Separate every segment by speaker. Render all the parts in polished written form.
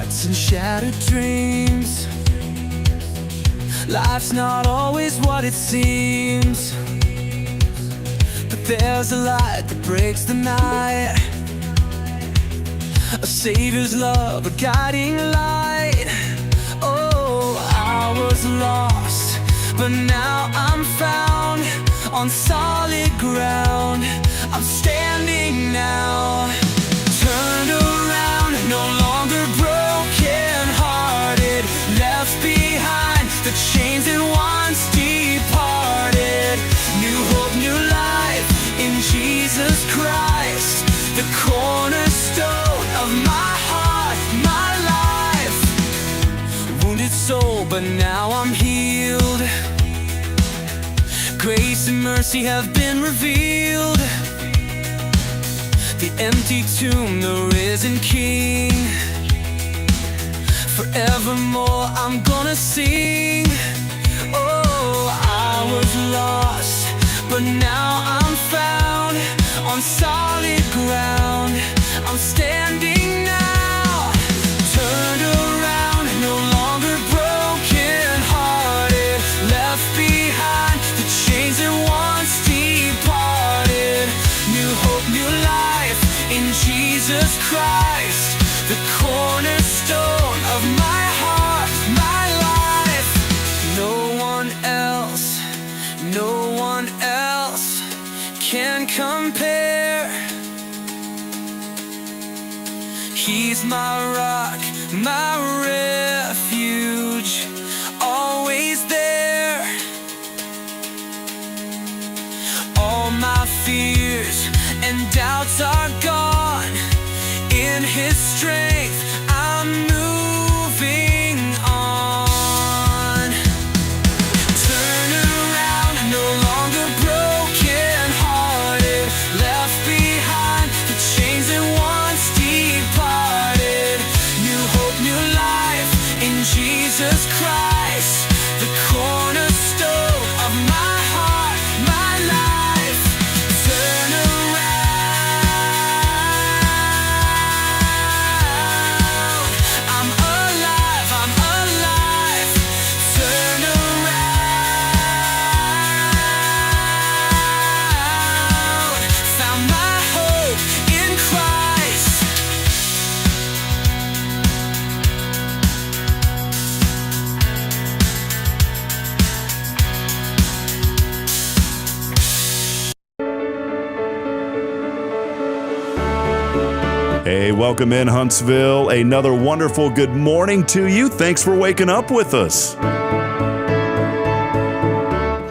Speaker 1: regrets and shattered dreams. Life's not always what it seems, but there's a light that breaks the night, a savior's love, a guiding light. Oh, I was lost, but now I'm found on solid ground. I'm standing now, turned around, no longer broken hearted, left behind the chains that once departed. New hope, new life in Jesus Christ, the cornerstone of my heart, my life. Wounded soul, but now I'm healed. Grace and mercy have been revealed. The empty tomb, the risen King. Forevermore I'm gonna sing. Oh, I was lost, but now I'm found on solid ground. I'm standing now, turned around, no longer broken hearted, left behind the chains that once departed. New hope, new life in Jesus Christ, the cornerstone of my heart, my life. No one else can compare. He's my rock, my refuge, always there. All my fears and doubts are gone. In His strength I'm moving on. Turn around, no longer broken hearted, left behind the chains that once departed. New hope, new life in Jesus Christ, the cornerstone of my heart, my life. Turn around, I'm alive, I'm alive. Turn around, found my hope in Christ.
Speaker 2: Hey, welcome in Huntsville. Another wonderful good morning to you. Thanks for waking up with us.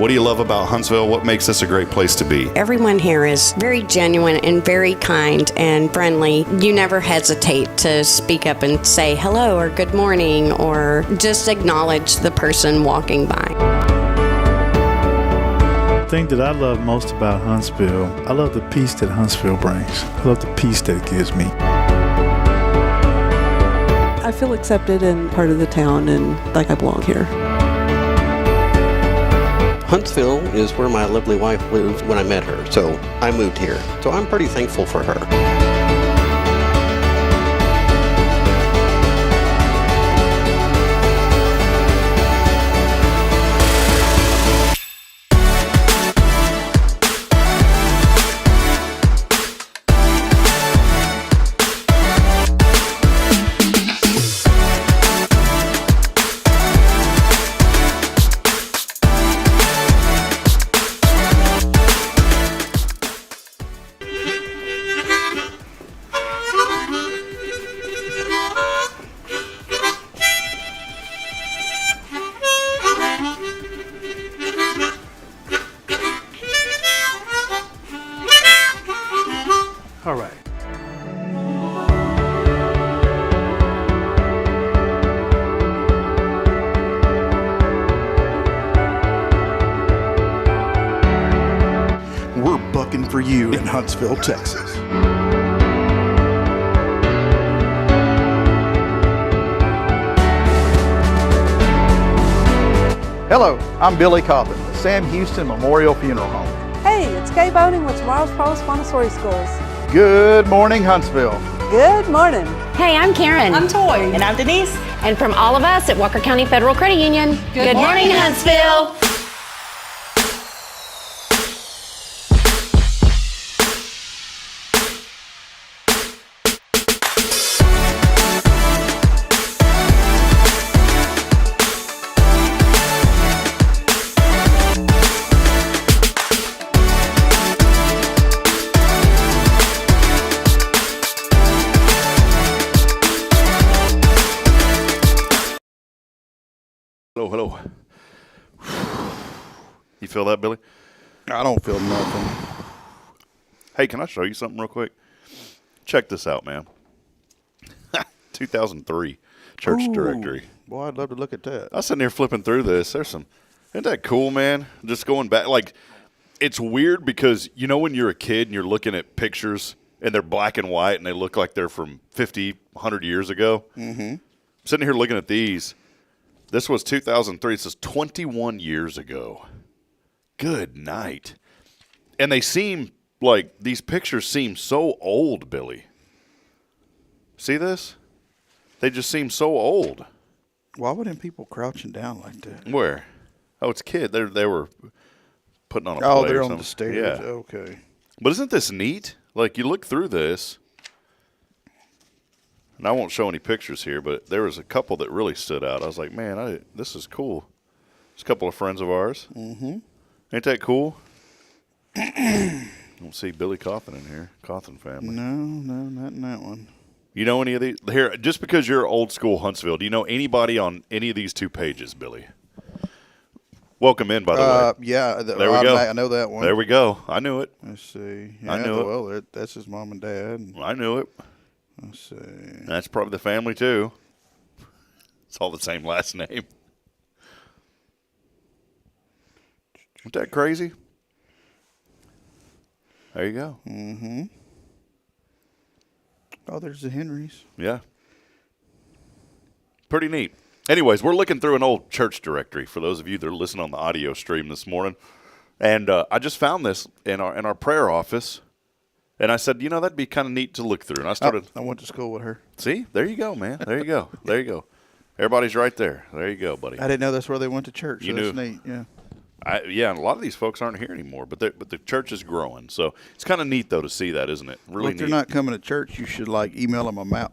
Speaker 3: What do you love about Huntsville? What makes this a great place to be?
Speaker 4: Everyone here is very genuine and very kind and friendly. You never hesitate to speak up and say hello or good morning or just acknowledge the person walking by.
Speaker 5: The thing that I love most about Huntsville, I love the peace that Huntsville brings. I love the peace that it gives me.
Speaker 6: I feel accepted and part of the town and like I belong here.
Speaker 7: Huntsville is where my lovely wife lived when I met her, so I moved here. So I'm pretty thankful for her.
Speaker 5: All right.
Speaker 8: We're bucking for you in Huntsville, Texas.
Speaker 9: Hello, I'm Billy Cobbin, the Sam Houston Memorial Funeral Home.
Speaker 6: Hey, it's Kay Boning with Tomorrow's Post Montessori Schools.
Speaker 9: Good morning, Huntsville.
Speaker 6: Good morning.
Speaker 10: Hey, I'm Karen.
Speaker 11: I'm Toy. And I'm Denise.
Speaker 10: And from all of us at Walker County Federal Credit Union, good morning, Huntsville.
Speaker 3: Hello. You feel that, Billy?
Speaker 8: I don't feel nothing.
Speaker 3: Hey, can I show you something real quick? Check this out, man. 2003 church directory.
Speaker 8: Boy, I'd love to look at that.
Speaker 3: I was sitting here flipping through this. Isn't that cool, man? Just going back. Like, it's weird because, you know, when you're a kid and you're looking at pictures and they're black and white and they look like they're from 50, 100 years ago? Mm-hmm. Sitting here looking at these. This was 2003. This is 21 years ago. Good night. And they seem like these pictures seem so old, Billy. See this? They just seem so old.
Speaker 8: Why were them people crouching down like that?
Speaker 3: Where? Oh, it's kid. They were putting on a
Speaker 8: Oh,
Speaker 3: play
Speaker 8: they're
Speaker 3: or
Speaker 8: on
Speaker 3: something.
Speaker 8: the stairs.
Speaker 3: Yeah.
Speaker 8: Okay.
Speaker 3: But isn't this neat? Like, you look through this, and I won't show any pictures here, but there was a couple that really stood out. I was like, man, this is cool. It's a couple of friends of ours. Mm-hmm. Ain't that cool? I don't see Billy Cawthon in here. Cawthon family.
Speaker 8: No, not in that one.
Speaker 3: You know any of these? Here, just because you're old school Huntsville, do you know anybody on any of these two pages, Billy? Welcome in, by the way.
Speaker 8: Yeah.
Speaker 3: There we go.
Speaker 8: I know that one.
Speaker 3: There we go. I knew it.
Speaker 8: Let's see. Yeah,
Speaker 3: I knew it.
Speaker 8: Well, that's his mom and dad.
Speaker 3: I knew it.
Speaker 8: Let's see.
Speaker 3: That's probably the family, too. It's all the same last name. Isn't that crazy? There you go.
Speaker 8: Mm-hmm. Oh, there's the Henrys.
Speaker 3: Yeah. Pretty neat. Anyways, we're looking through an old church directory for those of you that are listening on the audio stream this morning. And I just found this in our prayer office. And I said, you know, that'd be kind of neat to look through. And I started.
Speaker 8: I went to school with her.
Speaker 3: See? There you go, man. There you go. There you go. Everybody's right there. There you go, buddy.
Speaker 8: I didn't know that's where they went to church.
Speaker 3: You
Speaker 8: That's
Speaker 3: knew.
Speaker 8: neat. Yeah.
Speaker 3: Yeah, and a lot of these folks aren't here anymore, but the church is growing. So it's kind of neat, though, to see that, isn't it? Really
Speaker 8: Well, if they're
Speaker 3: neat.
Speaker 8: not coming to church, you should, email them a map.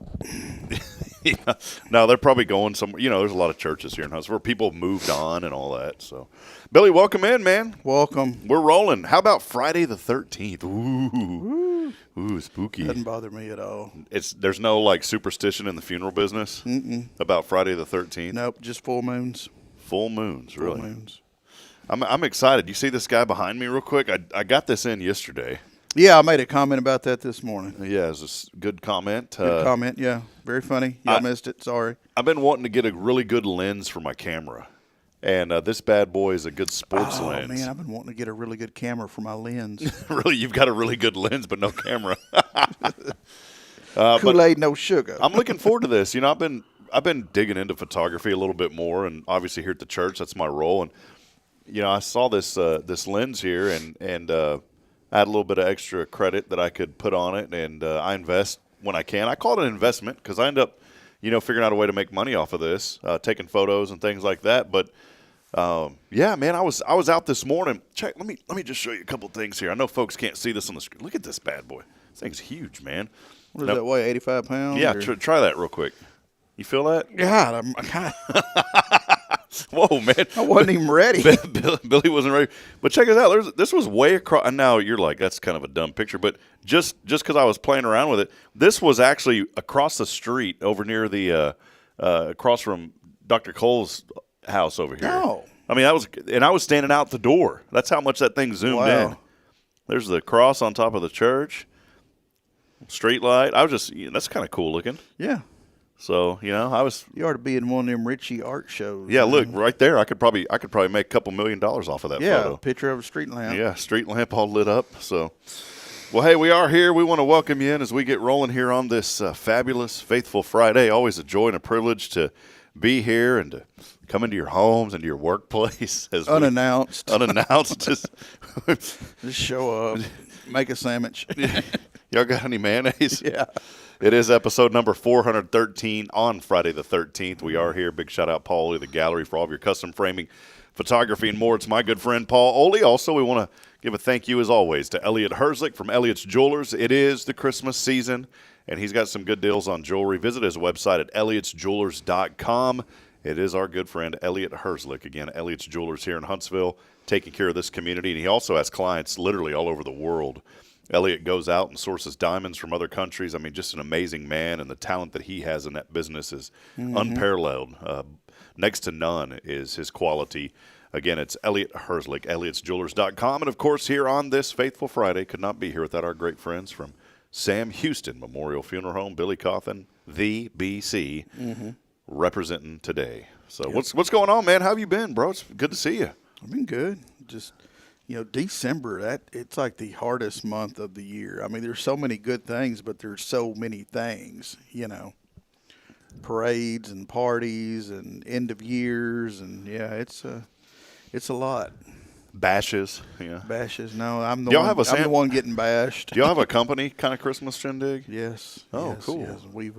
Speaker 3: Yeah. No, they're probably going somewhere. You know, there's a lot of churches here in Huntsville where people have moved on and all that. So, Billy, welcome in, man.
Speaker 8: Welcome.
Speaker 3: We're rolling. How about Friday the 13th? Ooh, spooky.
Speaker 8: Doesn't bother me at all.
Speaker 3: There's no, superstition in the funeral business about Friday the 13th?
Speaker 8: Nope, just full moons.
Speaker 3: Full moons, really.
Speaker 8: Full moons.
Speaker 3: I'm excited. You see this guy behind me real quick? I got this in yesterday.
Speaker 8: Yeah, I made a comment about that this morning.
Speaker 3: Yeah, it's a good comment.
Speaker 8: Good comment, yeah. Very funny. Y'all missed it. Sorry.
Speaker 3: I've been wanting to get a really good lens for my camera, and this bad boy is a good sports lens.
Speaker 8: Oh, man, I've been wanting to get a really good camera for my lens.
Speaker 3: Really, you've got a really good lens, but no camera.
Speaker 8: Kool-Aid, no sugar.
Speaker 3: I'm looking forward to this. You know, I've been digging into photography a little bit more, and obviously here at the church, that's my role. And you know, I saw this lens here, and I had a little bit of extra credit that I could put on it, and I invest when I can. I call it an investment because I end up, figuring out a way to make money off of this, taking photos and things like that. But yeah, man, I was out this morning. Check. Let me just show you a couple things here. I know folks can't see this on the screen. Look at this bad boy. This thing's huge, man.
Speaker 8: What does that weigh? 85 pounds?
Speaker 3: Yeah, try that real quick. You feel that?
Speaker 8: God, I'm kind of.
Speaker 3: Whoa, man.
Speaker 8: I wasn't even ready.
Speaker 3: Billy wasn't ready. But check it out. This was way across. And now you're like, that's kind of a dumb picture. But just because I was playing around with it, this was actually across the street over near the across from Dr. Cole's house over here.
Speaker 8: Oh.
Speaker 3: I mean, I was standing out the door. That's how much that thing zoomed in. There's the cross on top of the church. Street light. That's kind of cool looking.
Speaker 8: Yeah.
Speaker 3: So, you ought
Speaker 8: to be in one of them Richie art shows.
Speaker 3: Yeah, look, right there. I could probably make a couple $1 million off of that photo.
Speaker 8: Yeah, a picture of a street lamp.
Speaker 3: Yeah, street lamp all lit up. So, well, hey, we are here. We want to welcome you in as we get rolling here on this fabulous, faithful Friday. Always a joy and a privilege to be here and to come into your homes and your workplace.
Speaker 8: Unannounced.
Speaker 3: Just
Speaker 8: show up, make a sandwich.
Speaker 3: Y'all got any mayonnaise?
Speaker 8: Yeah.
Speaker 3: It is episode number 413 on Friday the 13th. We are here. Big shout out, Paul Oley, the gallery, for all of your custom framing, photography, and more. It's my good friend, Paul Oley. Also, we want to give a thank you, as always, to Elliot Herzlich from Elliot's Jewelers. It is the Christmas season, and he's got some good deals on jewelry. Visit his website at elliotsjewelers.com. It is our good friend, Elliot Herzlich. Again, Elliot's Jewelers here in Huntsville, taking care of this community, and he also has clients literally all over the world. Elliot goes out and sources diamonds from other countries. I mean, just an amazing man, and the talent that he has in that business is unparalleled. Next to none is his quality. Again, it's Elliot Herzlich, elliotsjewelers.com. And, of course, here on this Faithful Friday, could not be here without our great friends from Sam Houston Memorial Funeral Home, Billy Coffin, the BC, representing today. So what's going on, man? How have you been, bro? It's good to see you.
Speaker 8: I've been good. Just, December, it's like the hardest month of the year. I mean, there's so many good things, but there's so many things, parades and parties and end of years. And, it's a lot.
Speaker 3: Bashes, yeah.
Speaker 8: Bashes. No, I'm the one getting bashed.
Speaker 3: Do y'all have a company kind of Christmas shindig?
Speaker 8: Yes.
Speaker 3: Oh,
Speaker 8: yes,
Speaker 3: cool.
Speaker 8: Yes. We've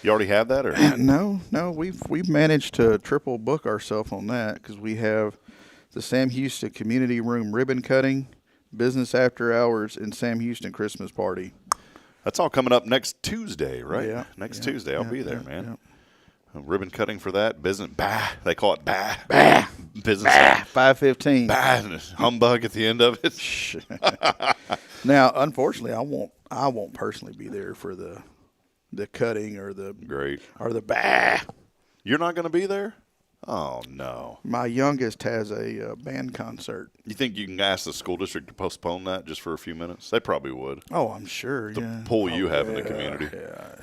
Speaker 3: you already have that, or
Speaker 8: no? We've managed to triple book ourselves on that because we have the Sam Houston Community Room ribbon cutting, business after hours, and Sam Houston Christmas party.
Speaker 3: That's all coming up next Tuesday, right?
Speaker 8: Yeah.
Speaker 3: Next Tuesday, I'll be there, man.
Speaker 8: Yeah.
Speaker 3: Ribbon cutting for that business. Bah, they call it bah. Business.
Speaker 8: 5:15.
Speaker 3: Bah, and humbug at the end of it.
Speaker 8: Now, unfortunately, I won't personally be there for the cutting or the bah.
Speaker 3: You're not going to be there? Oh, no.
Speaker 8: My youngest has a band concert.
Speaker 3: You think you can ask the school district to postpone that just for a few minutes? They probably would.
Speaker 8: Oh, I'm sure.
Speaker 3: The pull you have in the community.
Speaker 8: Yeah.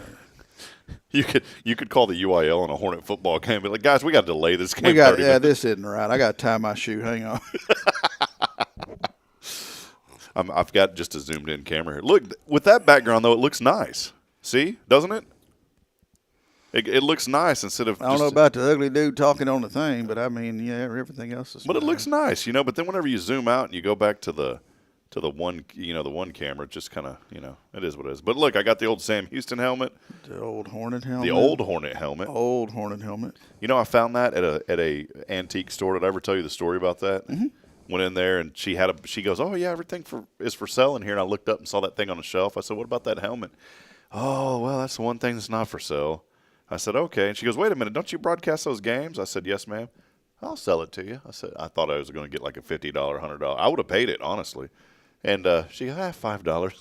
Speaker 3: You could call the UIL on a Hornet football game and be like, guys, we got to delay this game.
Speaker 8: This isn't right. I got to tie my shoe. Hang on.
Speaker 3: I've got just a zoomed in camera here. Look, with that background, though, it looks nice. See? Doesn't it? It looks nice instead of.
Speaker 8: I don't know about the ugly dude talking on the thing, but I mean, everything else is.
Speaker 3: But it looks nice, But then whenever you zoom out and you go back to the one, the one camera, it just kind of, it is what it is. But look, I got the old Sam Houston helmet.
Speaker 8: The old Hornet helmet.
Speaker 3: The old Hornet helmet.
Speaker 8: Old Hornet helmet.
Speaker 3: I found that at a antique store. Did I ever tell you the story about that? Mm-hmm. Went in there and she goes, oh yeah, everything is for sale in here. And I looked up and saw that thing on the shelf. I said, what about that helmet? Oh, well, that's the one thing that's not for sale. I said, okay. And she goes, wait a minute, don't you broadcast those games? I said, yes, ma'am. I'll sell it to you. I said, I thought I was going to get like a $50, $100. I would have paid it, honestly. And she goes, $5.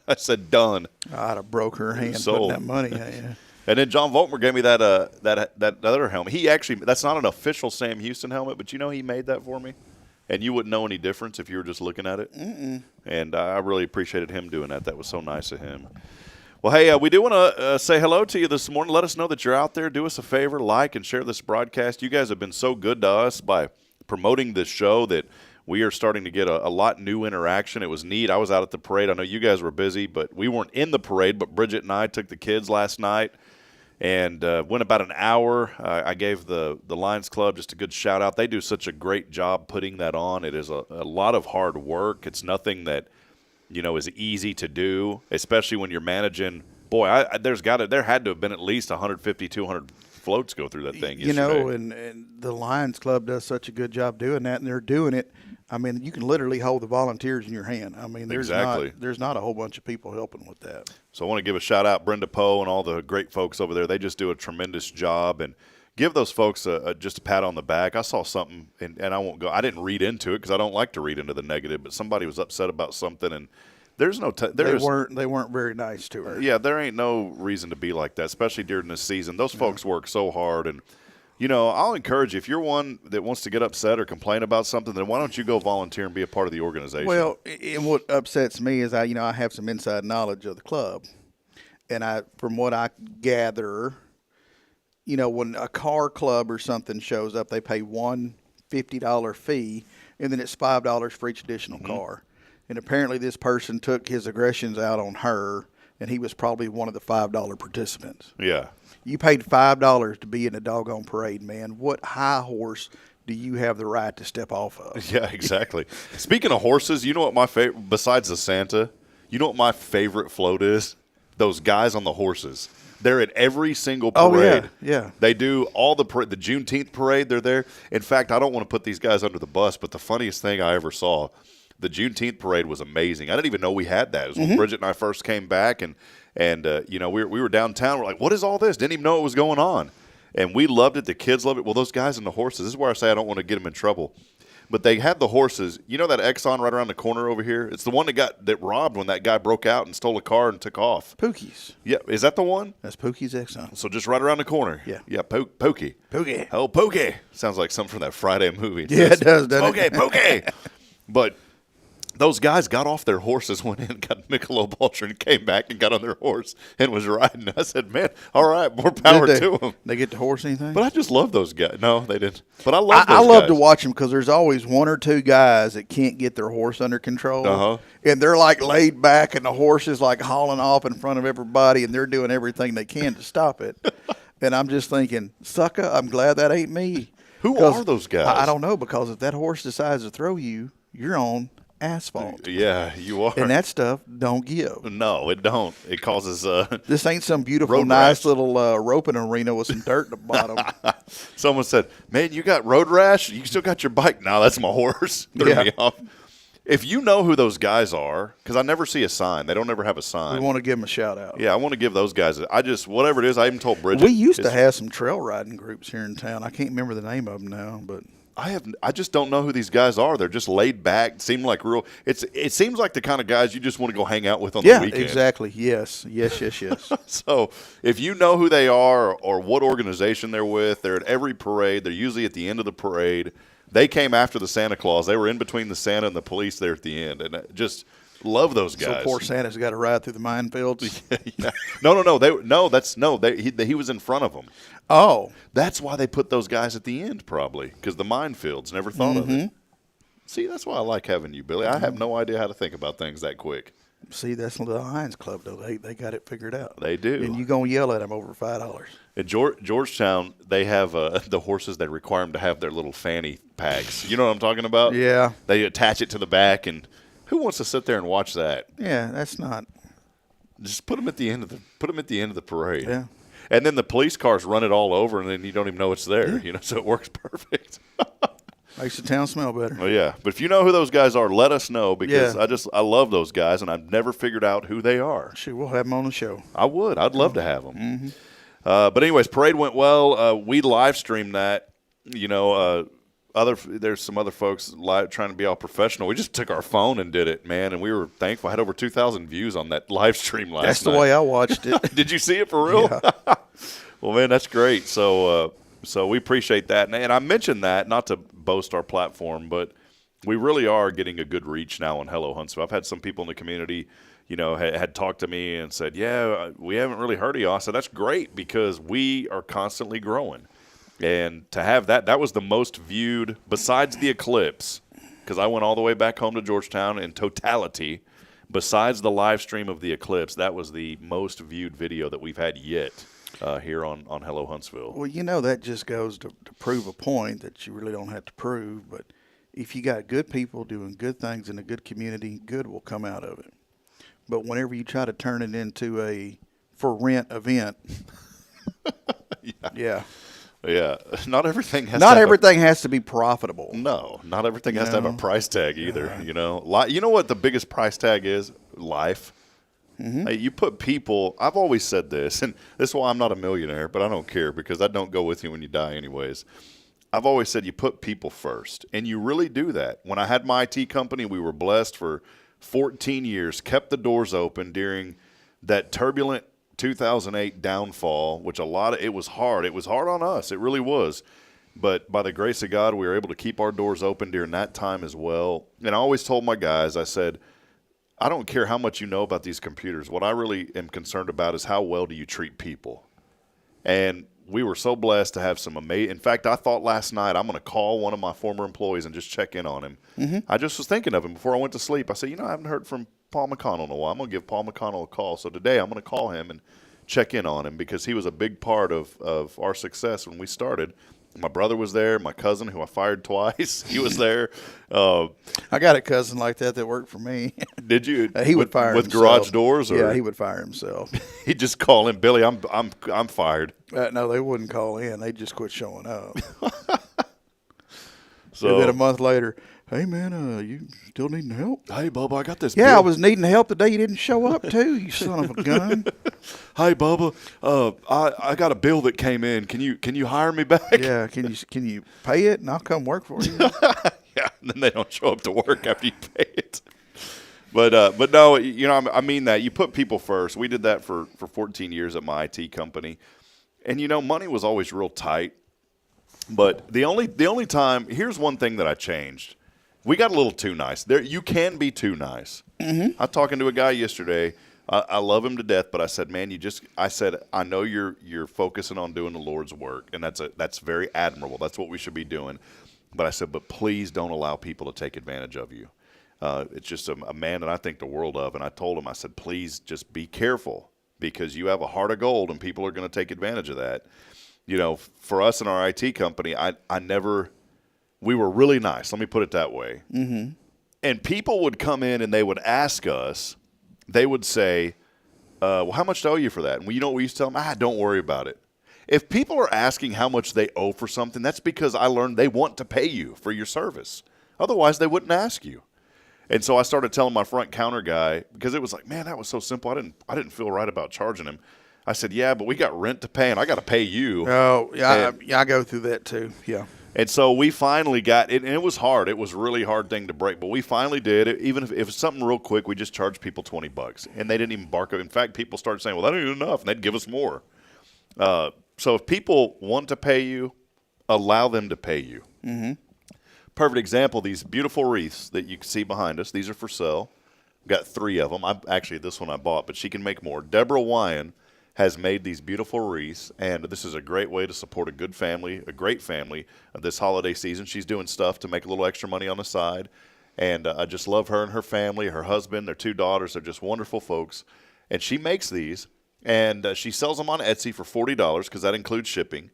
Speaker 3: I said, done.
Speaker 8: I'd have broke her hand putting that money. Yeah.
Speaker 3: And then John Volkmer gave me that other helmet. He actually, that's not an official Sam Houston helmet, but he made that for me. And you wouldn't know any difference if you were just looking at it. Mm-mm. And I really appreciated him doing that. That was so nice of him. Well, hey, we do want to say hello to you this morning. Let us know that you're out there. Do us a favor, like and share this broadcast. You guys have been so good to us by promoting this show that we are starting to get a lot new interaction. It was neat. I was out at the parade. I know you guys were busy, but we weren't in the parade. But Bridget and I took the kids last night and went about an hour. I gave the Lions Club just a good shout out. They do such a great job putting that on. It is a lot of hard work. It's nothing that is easy to do, especially when you're managing. Boy, there had to have been at least 150, 200 floats go through that thing yesterday.
Speaker 8: And the Lions Club does such a good job doing that, and they're doing it. I mean, you can literally hold the volunteers in your hand. I mean, there's not a whole bunch of people helping with that. So
Speaker 3: I want to give a shout out Brenda Poe and all the great folks over there. They just do a tremendous job, and give those folks just a pat on the back. I saw something, and I won't go. I didn't read into it because I don't like to read into the negative. But somebody was upset about something, and there's no. They
Speaker 8: weren't very nice to her.
Speaker 3: Yeah, there ain't no reason to be like that, especially during this season. Those folks work so hard, and I'll encourage you, if you're one that wants to get upset or complain about something, then why don't you go volunteer and be a part of the organization?
Speaker 8: Well, and what upsets me is I have some inside knowledge of the club, and from what I gather. When a car club or something shows up, they pay one $50 fee, and then it's $5 for each additional car. And apparently this person took his aggressions out on her, and he was probably one of the $5 participants.
Speaker 3: Yeah.
Speaker 8: You paid $5 to be in a doggone parade, man. What high horse do you have the right to step off of?
Speaker 3: Yeah, exactly. Speaking of horses, you know what my favorite, besides the Santa, you know what my favorite float is? those guys on the horses. They're at every single
Speaker 8: Oh,
Speaker 3: parade.
Speaker 8: yeah.
Speaker 3: They do all the Juneteenth parade. They're there. In fact, I don't want to put these guys under the bus, but the funniest thing I ever saw, the Juneteenth parade was amazing. I didn't even know we had that. It was when Bridget and I first came back, and you know, we were downtown. We're like, what is all this? Didn't even know it was going on. And we loved it. The kids loved it. Well, those guys and the horses, this is where I say I don't want to get them in trouble. But they had the horses. You know that Exxon right around the corner over here? It's the one that robbed when that guy broke out and stole a car and took off.
Speaker 8: Pookie's.
Speaker 3: Yeah, is that the one?
Speaker 8: That's Pookie's Exxon.
Speaker 3: So just right around the corner.
Speaker 8: Yeah.
Speaker 3: Yeah, Pokey.
Speaker 8: Pookie.
Speaker 3: Oh, Pokey. Sounds like something from that Friday movie.
Speaker 8: Yeah, it does, doesn't it?
Speaker 3: Pokey. But those guys got off their horses, went in, got Michelob Ultra, and came back and got on their horse and was riding. I said, man, all right, more power to them.
Speaker 8: They get to horse anything?
Speaker 3: But I just love those guys. No, they didn't. But I love those
Speaker 8: I love
Speaker 3: guys.
Speaker 8: to watch them because there's always one or two guys that can't get their horse under control.
Speaker 3: Uh-huh.
Speaker 8: And they're like laid back and the horse is like hauling off in front of everybody and they're doing everything they can to stop it. And I'm just thinking, sucker, I'm glad that ain't me.
Speaker 3: Who are those guys?
Speaker 8: I don't know, because if that horse decides to throw you, you're on asphalt.
Speaker 3: Yeah, you are.
Speaker 8: And that stuff don't give.
Speaker 3: No, it don't. It causes
Speaker 8: This ain't some beautiful,
Speaker 3: road
Speaker 8: nice
Speaker 3: rash.
Speaker 8: little roping arena with some dirt at the bottom.
Speaker 3: Someone said, man, you got road rash? You still got your bike? No, that's my horse. Threw me off. If you know who those guys are, because I never see a sign. They don't ever have a sign.
Speaker 8: We want to give them a shout out.
Speaker 3: Yeah, I want to give those guys. Whatever it is, I even told Bridget.
Speaker 8: We used to have some trail riding groups here in town. I can't remember the name of them now, but
Speaker 3: I just don't know who these guys are. They're just laid back. Seem like real. It seems like the kind of guys you just want to go hang out with on the weekend.
Speaker 8: Yeah, exactly. Yes.
Speaker 3: So if you know who they are or what organization they're with, they're at every parade. They're usually at the end of the parade. They came after the Santa Claus. They were in between the Santa and the police there at the end, and just love those guys.
Speaker 8: So poor Santa's got to ride through the minefields.
Speaker 3: Yeah. No. He was in front of them.
Speaker 8: Oh,
Speaker 3: that's why they put those guys at the end, probably, because the minefields never thought of it. See, that's why I like having you, Billy. I have no idea how to think about things that quick.
Speaker 8: See, that's the Lions Club, though. They got it figured out.
Speaker 3: They do.
Speaker 8: And you gonna yell at them over $5.
Speaker 3: In Georgetown, they have the horses. They require them to have their little fanny packs. You know what I'm talking about?
Speaker 8: Yeah.
Speaker 3: They attach it to the back, and who wants to sit there and watch that?
Speaker 8: Yeah, that's not.
Speaker 3: Just put them at the end of the parade.
Speaker 8: Yeah.
Speaker 3: And then the police cars run it all over, and then you don't even know it's there. You know, so it works perfect.
Speaker 8: Makes the town smell better.
Speaker 3: Oh yeah, but if you know who those guys are, let us know, because I love those guys, and I've never figured out who they are.
Speaker 8: Sure, we'll have them on the show.
Speaker 3: I would. I'd love to have them. But anyways, parade went well. We live streamed that. You know, there's some other folks trying to be all professional. We just took our phone and did it, man, and we were thankful. I had over 2,000 views on that live stream last night.
Speaker 8: That's the way I watched it.
Speaker 3: Did you see it for real?
Speaker 8: Yeah.
Speaker 3: Well, man, that's great. So we appreciate that. And I mentioned that not to boast our platform, but we really are getting a good reach now on Hello Huntsville. I've had some people in the community, you know, had talked to me and said, yeah, we haven't really heard of y'all. So that's great, because we are constantly growing. And to have that was the most viewed, besides the eclipse, because I went all the way back home to Georgetown in totality. Besides the live stream of the eclipse, that was the most viewed video that we've had yet here on Hello Huntsville.
Speaker 8: Well, you know, that just goes to prove a point that you really don't have to prove. But if you got good people doing good things in a good community, good will come out of it. But whenever you try to turn it into a for rent event, yeah.
Speaker 3: Not everything has.
Speaker 8: Not everything has to be profitable.
Speaker 3: No, not everything has to have a price tag either. You know, you know what the biggest price tag is? Life. Hey, you put people. I've always said this, and this is why I'm not a millionaire, but I don't care, because I don't go with you when you die, anyways. I've always said you put people first, and you really do that. When I had my IT company, we were blessed for 14 years, kept the doors open during that turbulent 2008 downfall, which it was hard. It was hard on us. It really was. But by the grace of God, we were able to keep our doors open during that time as well. And I always told my guys, I said, I don't care how much you know about these computers. What I really am concerned about is how well do you treat people. And we were so blessed to have some amazing. In fact, I thought last night I'm going to call one of my former employees and just check in on him. I just was thinking of him before I went to sleep. I said, you know, I haven't heard from Paul McConnell in a while. I'm going to give Paul McConnell a call. So today I'm going to call him and check in on him, because he was a big part of our success when we started. My brother was there. My cousin, who I fired twice, he was there.
Speaker 8: I got a cousin like that worked for me.
Speaker 3: Did you?
Speaker 8: He would fire
Speaker 3: with
Speaker 8: himself.
Speaker 3: garage doors, or
Speaker 8: yeah, he would fire himself.
Speaker 3: He'd just call in, Billy. I'm fired.
Speaker 8: No, they wouldn't call in. They'd just quit showing up.
Speaker 3: So
Speaker 8: and then a month later, hey man, you still needing help?
Speaker 3: Hey, Bubba, I got this.
Speaker 8: Yeah,
Speaker 3: bill.
Speaker 8: I was needing help the day you didn't show up too. You son of a gun.
Speaker 3: Hey, Bubba, I got a bill that came in. Can you hire me back?
Speaker 8: Yeah, can you pay it and I'll come work for you?
Speaker 3: Yeah, and then they don't show up to work after you pay it. But no, I mean that. You put people first. We did that for 14 years at my IT company. And, money was always real tight. But the only time, here's one thing that I changed. We got a little too nice. You can be too nice. Mm-hmm. I was talking to a guy yesterday. I love him to death, but I said, man, I know you're focusing on doing the Lord's work, and that's very admirable. That's what we should be doing. But I said, but please don't allow people to take advantage of you. It's just a man that I think the world of. And I told him, I said, please just be careful, because you have a heart of gold and people are going to take advantage of that. For us in our IT company, we were really nice. Let me put it that way. Mm-hmm. And people would come in and they would ask us, they would say, well, how much do I owe you for that? And you know what we used to tell them? Don't worry about it. If people are asking how much they owe for something, that's because I learned they want to pay you for your service. Otherwise, they wouldn't ask you. And so I started telling my front counter guy, because it was like, man, that was so simple. I didn't feel right about charging him. I said, yeah, but we got rent to pay, and I got to pay you.
Speaker 8: Oh, yeah, I go through that too, yeah.
Speaker 3: And so we finally got it, and it was hard. It was a really hard thing to break, but we finally did it. Even if it's something real quick, we just charged people $20, and they didn't even bark up. In fact, people started saying, well, that ain't enough, and they'd give us more. So if people want to pay you, allow them to pay you. Mm-hmm. Perfect example, these beautiful wreaths that you can see behind us, these are for sale. We've got 3 of them. Actually, this one I bought, but she can make more. Deborah Wyan has made these beautiful wreaths, and this is a great way to support a good family, a great family this holiday season. She's doing stuff to make a little extra money on the side, and I just love her and her family, her husband, their 2 daughters. They're just wonderful folks, and she makes these, and she sells them on Etsy for $40 because that includes shipping.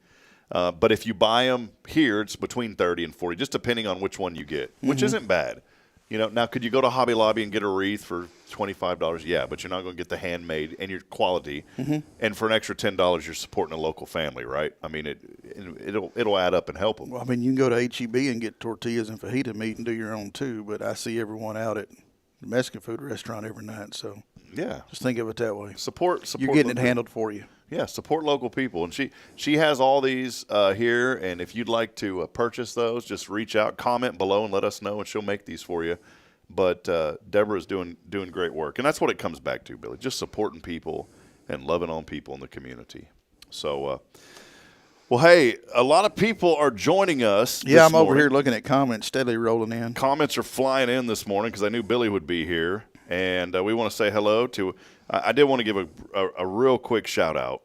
Speaker 3: But if you buy them here, it's between $30 and $40, just depending on which one you get, which isn't bad. Now, could you go to Hobby Lobby and get a wreath for $25? Yeah, but you're not going to get the handmade and your quality. Mm-hmm. And for an extra $10, you're supporting a local family, right? I mean, it'll add up and help them.
Speaker 8: Well, I mean, you can go to HEB and get tortillas and fajita meat and do your own too. But I see everyone out at the Mexican food restaurant every night, so
Speaker 3: yeah,
Speaker 8: just think of it that way.
Speaker 3: Support.
Speaker 8: You're getting it handled for you.
Speaker 3: Yeah, support local people. And she has all these here, and if you'd like to purchase those, just reach out, comment below, and let us know, and she'll make these for you. But Deborah's doing great work, and that's what it comes back to, Billy, just supporting people and loving on people in the community. So, well, hey, a lot of people are joining us
Speaker 8: Yeah, I'm
Speaker 3: this
Speaker 8: over
Speaker 3: morning.
Speaker 8: here looking at comments steadily rolling in.
Speaker 3: Comments are flying in this morning because I knew Billy would be here, and we want to say hello to I did want to give a real quick shout-out,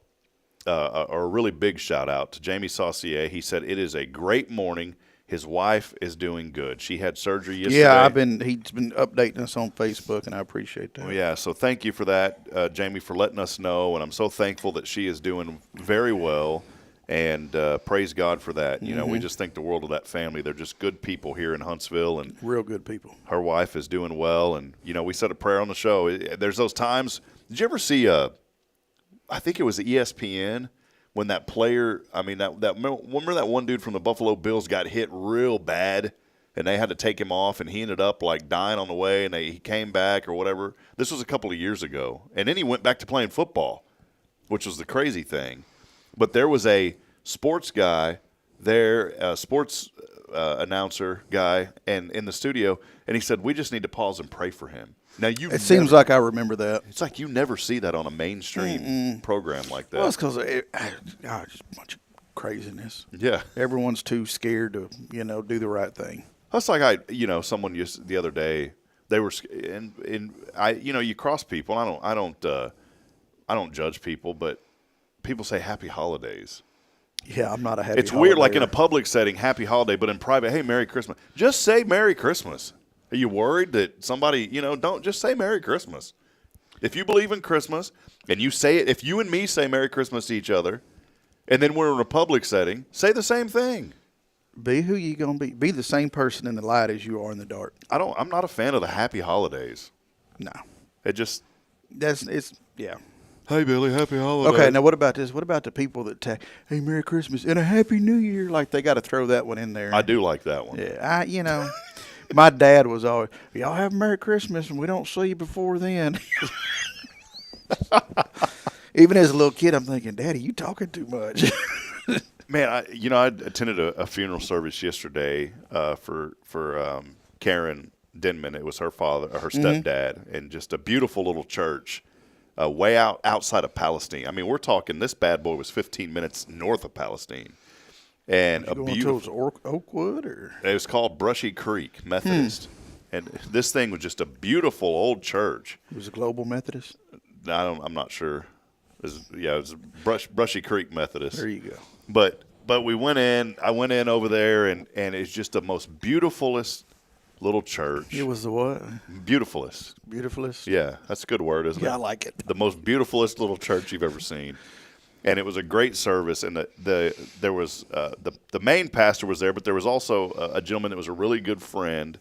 Speaker 3: or a really big shout-out to Jamie Saucier. He said, it is a great morning. His wife is doing good. She had surgery yesterday.
Speaker 8: Yeah, he's been updating us on Facebook, and I appreciate that.
Speaker 3: Well, yeah, so thank you for that, Jamie, for letting us know, and I'm so thankful that she is doing very well, and praise God for that. Mm-hmm. We just think the world of that family. They're just good people here in Huntsville, and
Speaker 8: real good people.
Speaker 3: Her wife is doing well, and, we said a prayer on the show. There's those times. Did you ever see I think it was ESPN, when that player, remember that one dude from the Buffalo Bills got hit real bad, and they had to take him off, and he ended up like dying on the way, and he came back or whatever. This was a couple of years ago, and then he went back to playing football, which was the crazy thing. But there was a sports guy there, a sports announcer guy, and in the studio, and he said, we just need to pause and pray for him. Now
Speaker 8: seems like I remember that.
Speaker 3: It's like you never see that on a mainstream program like that.
Speaker 8: Well, it's because just a bunch of craziness.
Speaker 3: Yeah,
Speaker 8: everyone's too scared to do the right thing.
Speaker 3: That's like someone used the other day. They were you cross people. I don't judge people, but people say happy holidays.
Speaker 8: Yeah, I'm not a happy.
Speaker 3: It's weird, like in a public setting, happy holiday, but in private, hey, Merry Christmas. Just say Merry Christmas. Are you worried that somebody, don't just say Merry Christmas? If you believe in Christmas and you say it, if you and me say Merry Christmas to each other, And then we're in a public setting. Say the same thing.
Speaker 8: Be who you gonna be. Be the same person in the light as you are in the dark.
Speaker 3: I'm not a fan of the happy holidays.
Speaker 8: No,
Speaker 3: It's
Speaker 8: yeah.
Speaker 3: hey Billy, happy holidays.
Speaker 8: Okay, now what about this? What about the people that tag, "Hey, Merry Christmas and a Happy New Year"? Like they got to throw that one in there.
Speaker 3: I do like that one.
Speaker 8: Yeah, my dad was always, "Y'all have a Merry Christmas, and we don't see you before then." Even as a little kid, I'm thinking, "Daddy, you talking too much."
Speaker 3: Man, I attended a funeral service yesterday for Karen Denman. It was her father, her stepdad, and just a beautiful little church way outside of Palestine. I mean, we're talking this bad boy was 15 minutes north of Palestine. And a beautiful
Speaker 8: Oakwood, or
Speaker 3: it was called Brushy Creek Methodist. And this thing was just a beautiful old church.
Speaker 8: It was a Global Methodist.
Speaker 3: I'm not sure. It was Brushy Creek Methodist.
Speaker 8: There you go.
Speaker 3: But we went in. I went in over there, and it's just the most beautifulest little church.
Speaker 8: It was the what?
Speaker 3: Beautifulest.
Speaker 8: Beautifulest.
Speaker 3: Yeah, that's a good word, isn't it?
Speaker 8: Yeah, I like it.
Speaker 3: The most beautifulest little church you've ever seen. And it was a great service. And there was the main pastor was there, but there was also a gentleman that was a really good friend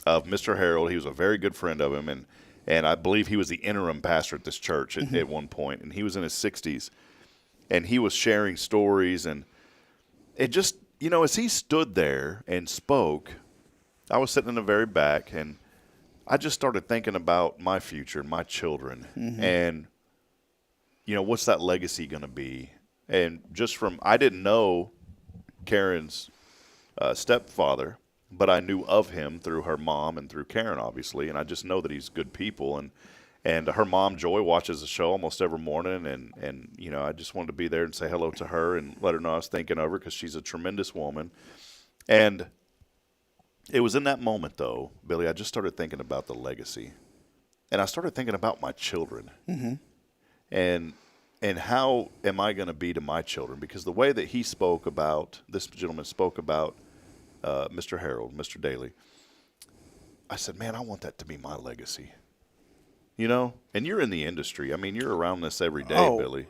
Speaker 3: of Mr. Harold. He was a very good friend of him, and I believe he was the interim pastor at this church at one point. And he was in his 60s. And he was sharing stories, and it just, as he stood there and spoke, I was sitting in the very back, and I just started thinking about my future, my children, and, what's that legacy going to be? And I didn't know Karen's stepfather, but I knew of him through her mom and through Karen, obviously, and I just know that he's good people, and her mom, Joy, watches the show almost every morning, and I just wanted to be there and say hello to her and let her know I was thinking of her because she's a tremendous woman. And it was in that moment, though, Billy, I just started thinking about the legacy. And I started thinking about my children. And how am I going to be to my children? Because the way that this gentleman spoke about Mr. Harold, Mr. Daly, I said, man, I want that to be my legacy. And you're in the industry. I mean, you're around this every day, Billy.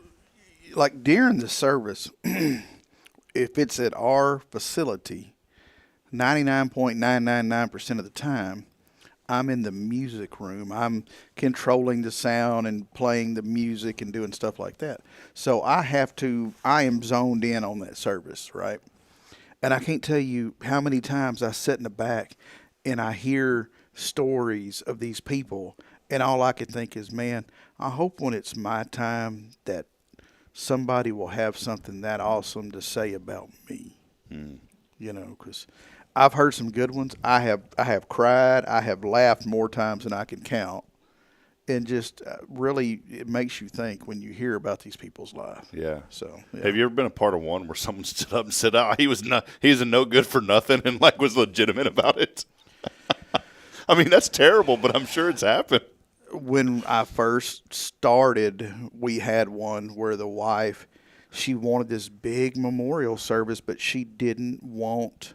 Speaker 8: Like during the service, if it's at our facility, 99.999% of the time, I'm in the music room. I'm controlling the sound and playing the music and doing stuff like that. So I am zoned in on that service, right? And I can't tell you how many times I sit in the back and I hear stories of these people. And all I could think is, man, I hope when it's my time that somebody will have something that awesome to say about me. Because I've heard some good ones. I have cried. I have laughed more times than I can count. And just really, it makes you think when you hear about these people's life.
Speaker 3: Yeah.
Speaker 8: So, yeah.
Speaker 3: Have you ever been a part of one where someone stood up and said, "Oh, he was a no good for nothing," and was legitimate about it? I mean, that's terrible, but I'm sure it's happened.
Speaker 8: When I first started, we had one where the wife, she wanted this big memorial service, but she didn't want,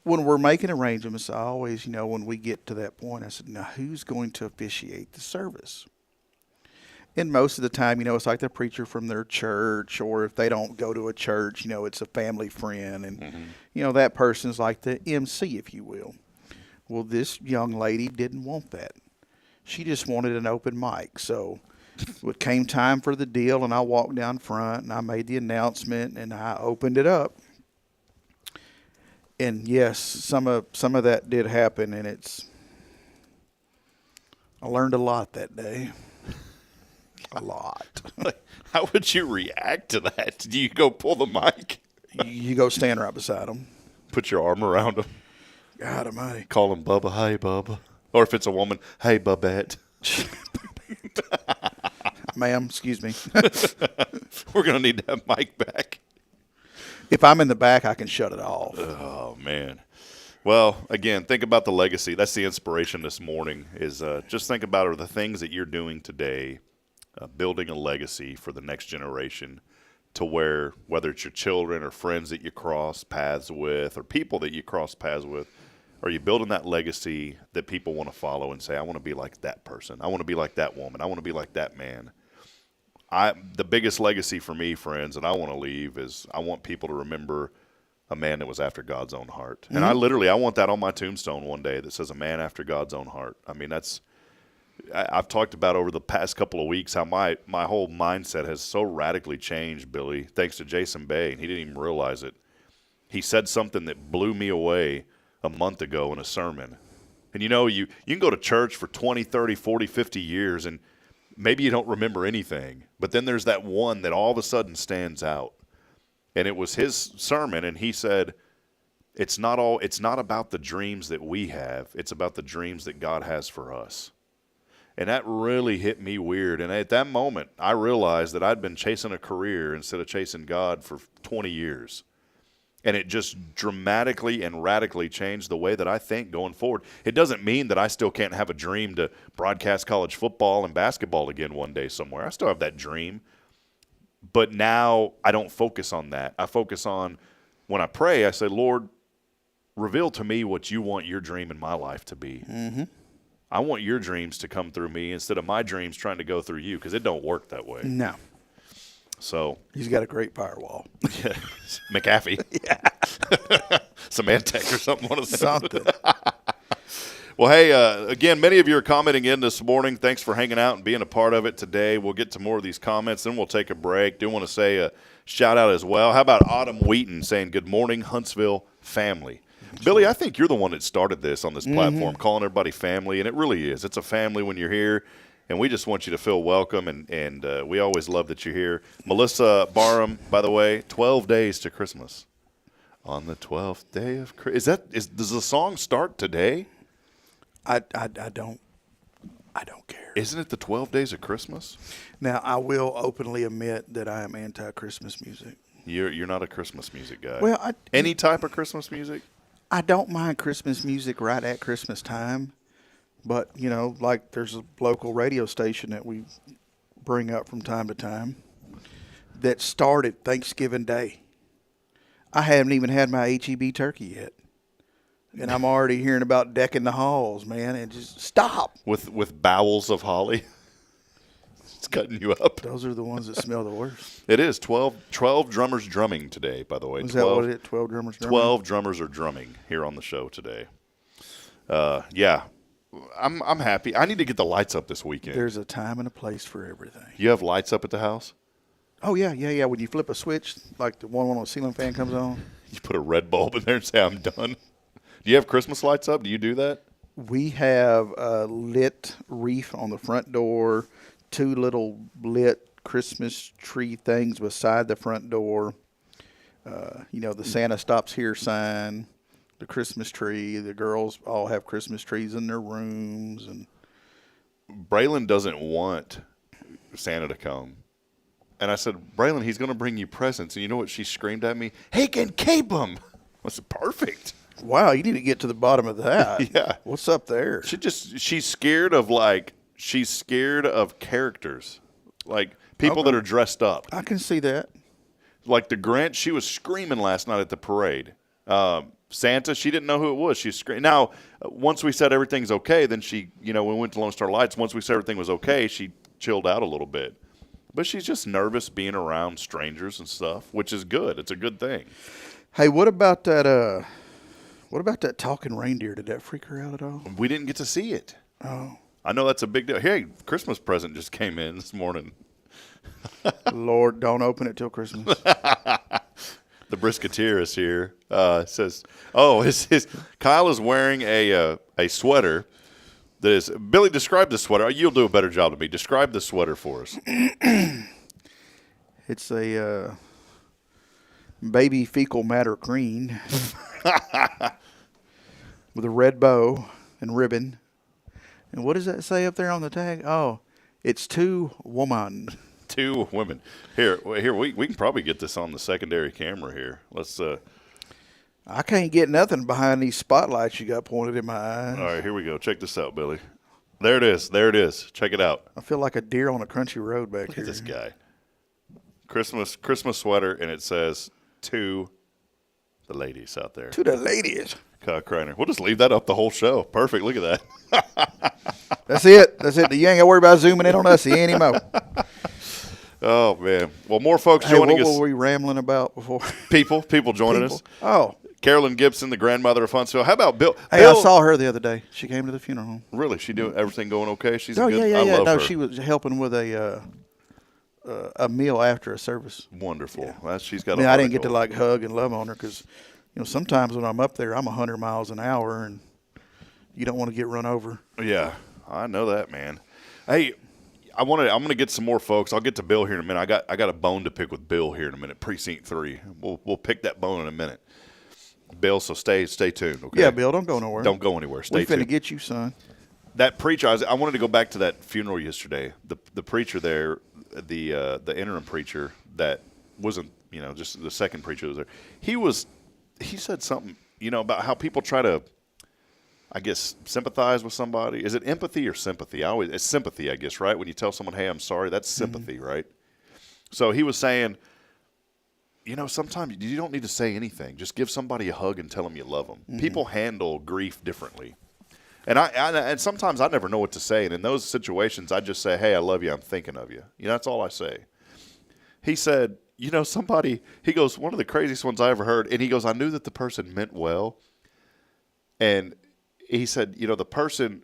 Speaker 8: when we're making arrangements, I always, when we get to that point, I said, now who's going to officiate the service? And most of the time, it's like the preacher from their church, or if they don't go to a church, it's a family friend. And, that person's like the MC, if you will. Well, this young lady didn't want that. She just wanted an open mic. So it came time for the deal, and I walked down front, and I made the announcement, and I opened it up. And yes, some of that did happen, and I learned a lot that day. A lot.
Speaker 3: How would you react to that? Do you go pull the mic?
Speaker 8: You go stand right beside them.
Speaker 3: Put your arm around them.
Speaker 8: God almighty.
Speaker 3: Call him Bubba. Hey, Bubba. Or if it's a woman, hey, Bubette.
Speaker 8: Ma'am, excuse me.
Speaker 3: We're going to need that mic back.
Speaker 8: If I'm in the back, I can shut it off.
Speaker 3: Oh, man. Well, again, think about the legacy. That's the inspiration this morning is just think about the things that you're doing today, building a legacy for the next generation to where, whether it's your children or friends that you cross paths with or people that you cross paths with, are you building that legacy that people want to follow and say, I want to be like that person. I want to be like that woman. I want to be like that man. the biggest legacy for me, friends, and I want to leave is I want people to remember a man that was after God's own heart. And I want that on my tombstone one day that says a man after God's own heart. I mean, I've talked about over the past couple of weeks how my whole mindset has so radically changed, Billy, thanks to Jason Bay, and he didn't even realize it. He said something that blew me away a month ago in a sermon. And you can go to church for 20, 30, 40, 50 years, and maybe you don't remember anything. But then there's that one that all of a sudden stands out. And it was his sermon, and he said, it's not about the dreams that we have. It's about the dreams that God has for us. And that really hit me weird. And at that moment, I realized that I'd been chasing a career instead of chasing God for 20 years. And it just dramatically and radically changed the way that I think going forward. It doesn't mean that I still can't have a dream to broadcast college football and basketball again one day somewhere. I still have that dream. But now I don't focus on that. I focus on, when I pray, I say, Lord, reveal to me what you want your dream in my life to be. Mm-hmm. I want your dreams to come through me instead of my dreams trying to go through you, because it don't work that way.
Speaker 8: No.
Speaker 3: So
Speaker 8: he's got a great firewall.
Speaker 3: Yeah. McAfee. Yeah. Symantec or something. One of those.
Speaker 8: Something.
Speaker 3: Well, hey, again, many of you are commenting in this morning. Thanks for hanging out and being a part of it today. We'll get to more of these comments, then we'll take a break. Do want to say a shout-out as well. How about Autumn Wheaton saying, good morning, Huntsville family. Billy, I think you're the one that started this on this platform, calling everybody family, and it really is. It's a family when you're here, and we just want you to feel welcome, and we always love that you're here. Melissa Barham, by the way, 12 days to Christmas. On the 12th day of Christmas. Does the song start today?
Speaker 8: I don't care.
Speaker 3: Isn't it the 12 days of Christmas?
Speaker 8: Now, I will openly admit that I am anti-Christmas music.
Speaker 3: You're not a Christmas music guy.
Speaker 8: Well,
Speaker 3: any type of Christmas music?
Speaker 8: I don't mind Christmas music right at Christmas time, but, like there's a local radio station that we bring up from time to time that started Thanksgiving Day. I haven't even had my HEB turkey yet. And I'm already hearing about decking the halls, man, and just stop.
Speaker 3: With bowels of holly. It's cutting you up.
Speaker 8: Those are the ones that smell the worst.
Speaker 3: It is 12 drummers drumming today, by the way.
Speaker 8: Is that what it is? 12 drummers drumming?
Speaker 3: 12 drummers are drumming here on the show today. Yeah. I'm happy. I need to get the lights up this weekend.
Speaker 8: There's a time and a place for everything.
Speaker 3: You have lights up at the house?
Speaker 8: Oh, yeah. When you flip a switch, like the one on the ceiling fan comes on.
Speaker 3: You put a red bulb in there and say, I'm done. Do you have Christmas lights up? Do you do that?
Speaker 8: We have a lit wreath on the front door, 2 little lit Christmas tree things beside the front door. The Santa Stops Here sign, the Christmas tree. The girls all have Christmas trees in their rooms. And
Speaker 3: Braylon doesn't want Santa to come. And I said, Braylon, he's going to bring you presents. And you know what she screamed at me? He can keep them. I said, perfect.
Speaker 8: Wow, you need to get to the bottom of that.
Speaker 3: Yeah.
Speaker 8: What's up there?
Speaker 3: She's scared of characters. Like people that are dressed up.
Speaker 8: I can see that.
Speaker 3: Like the Grinch, she was screaming last night at the parade. Santa, she didn't know who it was. She screamed. Now, once we said everything's okay, then she, we went to Lone Star Lights. Once we said everything was okay, she chilled out a little bit. But she's just nervous being around strangers and stuff, which is good. It's a good thing.
Speaker 8: Hey, what about that? What about that talking reindeer? Did that freak her out at all?
Speaker 3: We didn't get to see it.
Speaker 8: Oh.
Speaker 3: I know that's a big deal. Hey, Christmas present just came in this morning.
Speaker 8: Lord, don't open it till Christmas.
Speaker 3: The Brisketeer is here. Says, Kyle is wearing a sweater that is, Billy, describe the sweater. You'll do a better job than me. Describe the sweater for us.
Speaker 8: It's a baby fecal matter green with a red bow and ribbon. And what does that say up there on the tag? Oh, it's 2 women.
Speaker 3: 2 women. Here, we can probably get this on the secondary camera here. Let's.
Speaker 8: I can't get nothing behind these spotlights you got pointed in my eyes.
Speaker 3: All right, here we go. Check this out, Billy. There it is. Check it out.
Speaker 8: I feel like a deer on a crunchy road back here.
Speaker 3: Look at this guy. Christmas sweater, and it says to the ladies out there.
Speaker 8: To the ladies.
Speaker 3: Kyle Kreiner. We'll just leave that up the whole show. Perfect. Look at that.
Speaker 8: That's it. You ain't got to worry about zooming in on us anymore.
Speaker 3: Oh, man. Well, more folks
Speaker 8: Hey,
Speaker 3: joining
Speaker 8: what
Speaker 3: us.
Speaker 8: were we rambling about before?
Speaker 3: People joining us.
Speaker 8: Oh.
Speaker 3: Carolyn Gibson, the grandmother of Huntsville. How about Bill?
Speaker 8: Hey,
Speaker 3: Bill,
Speaker 8: I saw her the other day. She came to the funeral home.
Speaker 3: Really? She doing everything going okay? She's
Speaker 8: Oh,
Speaker 3: a good.
Speaker 8: yeah.
Speaker 3: I love
Speaker 8: No,
Speaker 3: her.
Speaker 8: she was helping with a meal after a service.
Speaker 3: Wonderful.
Speaker 8: Yeah.
Speaker 3: Well, she's got.
Speaker 8: I mean, I didn't get to like hug and love on her because, sometimes when I'm up there, I'm 100 miles an hour and you don't want to get run over.
Speaker 3: Yeah, I know that, man. Hey, I'm gonna get some more folks. I'll get to Bill here in a minute. I got a bone to pick with Bill here in a minute. Precinct 3. We'll pick that bone in a minute. Bill, so stay tuned. Okay.
Speaker 8: Yeah, Bill, don't go nowhere.
Speaker 3: Don't go anywhere. Stay
Speaker 8: We're
Speaker 3: tuned.
Speaker 8: finna get you, son.
Speaker 3: That preacher, I wanted to go back to that funeral yesterday. The preacher there, the interim preacher that wasn't, just the second preacher was there. He said something, about how people try to, I guess, sympathize with somebody. Is it empathy or sympathy? It's sympathy, I guess, right? When you tell someone, "Hey, I'm sorry," that's sympathy, right? So he was saying, sometimes you don't need to say anything. Just give somebody a hug and tell them you love them. Mm-hmm. People handle grief differently. And and sometimes I never know what to say. And in those situations, I just say, "Hey, I love you. I'm thinking of you." That's all I say. He said, he goes, one of the craziest ones I ever heard. And he goes, I knew that the person meant well. And he said, the person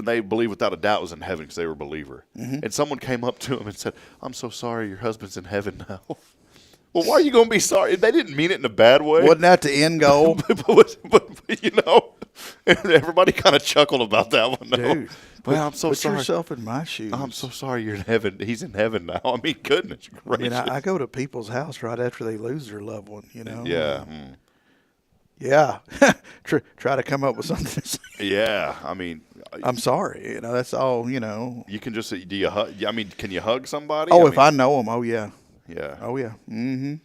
Speaker 3: they believe without a doubt was in heaven because they were a believer. Mm-hmm. And someone came up to him and said, "I'm so sorry your husband's in heaven now." Well, why are you going to be sorry? They didn't mean it in a bad way.
Speaker 8: Wasn't that the end goal?
Speaker 3: but everybody kind of chuckled about that one.
Speaker 8: Dude,
Speaker 3: well, I'm so sorry.
Speaker 8: Put yourself in my shoes.
Speaker 3: I'm so sorry you're in heaven. He's in heaven now. I mean, goodness gracious.
Speaker 8: I go to people's house right after they lose their loved one,
Speaker 3: Yeah.
Speaker 8: Yeah. Try to come up with something to say.
Speaker 3: Yeah. I mean,
Speaker 8: I'm sorry. That's all,
Speaker 3: You can just say, do you hug? I mean, can you hug somebody?
Speaker 8: Oh, I know them. Oh, yeah.
Speaker 3: Yeah.
Speaker 8: Oh, yeah. Mm-hmm.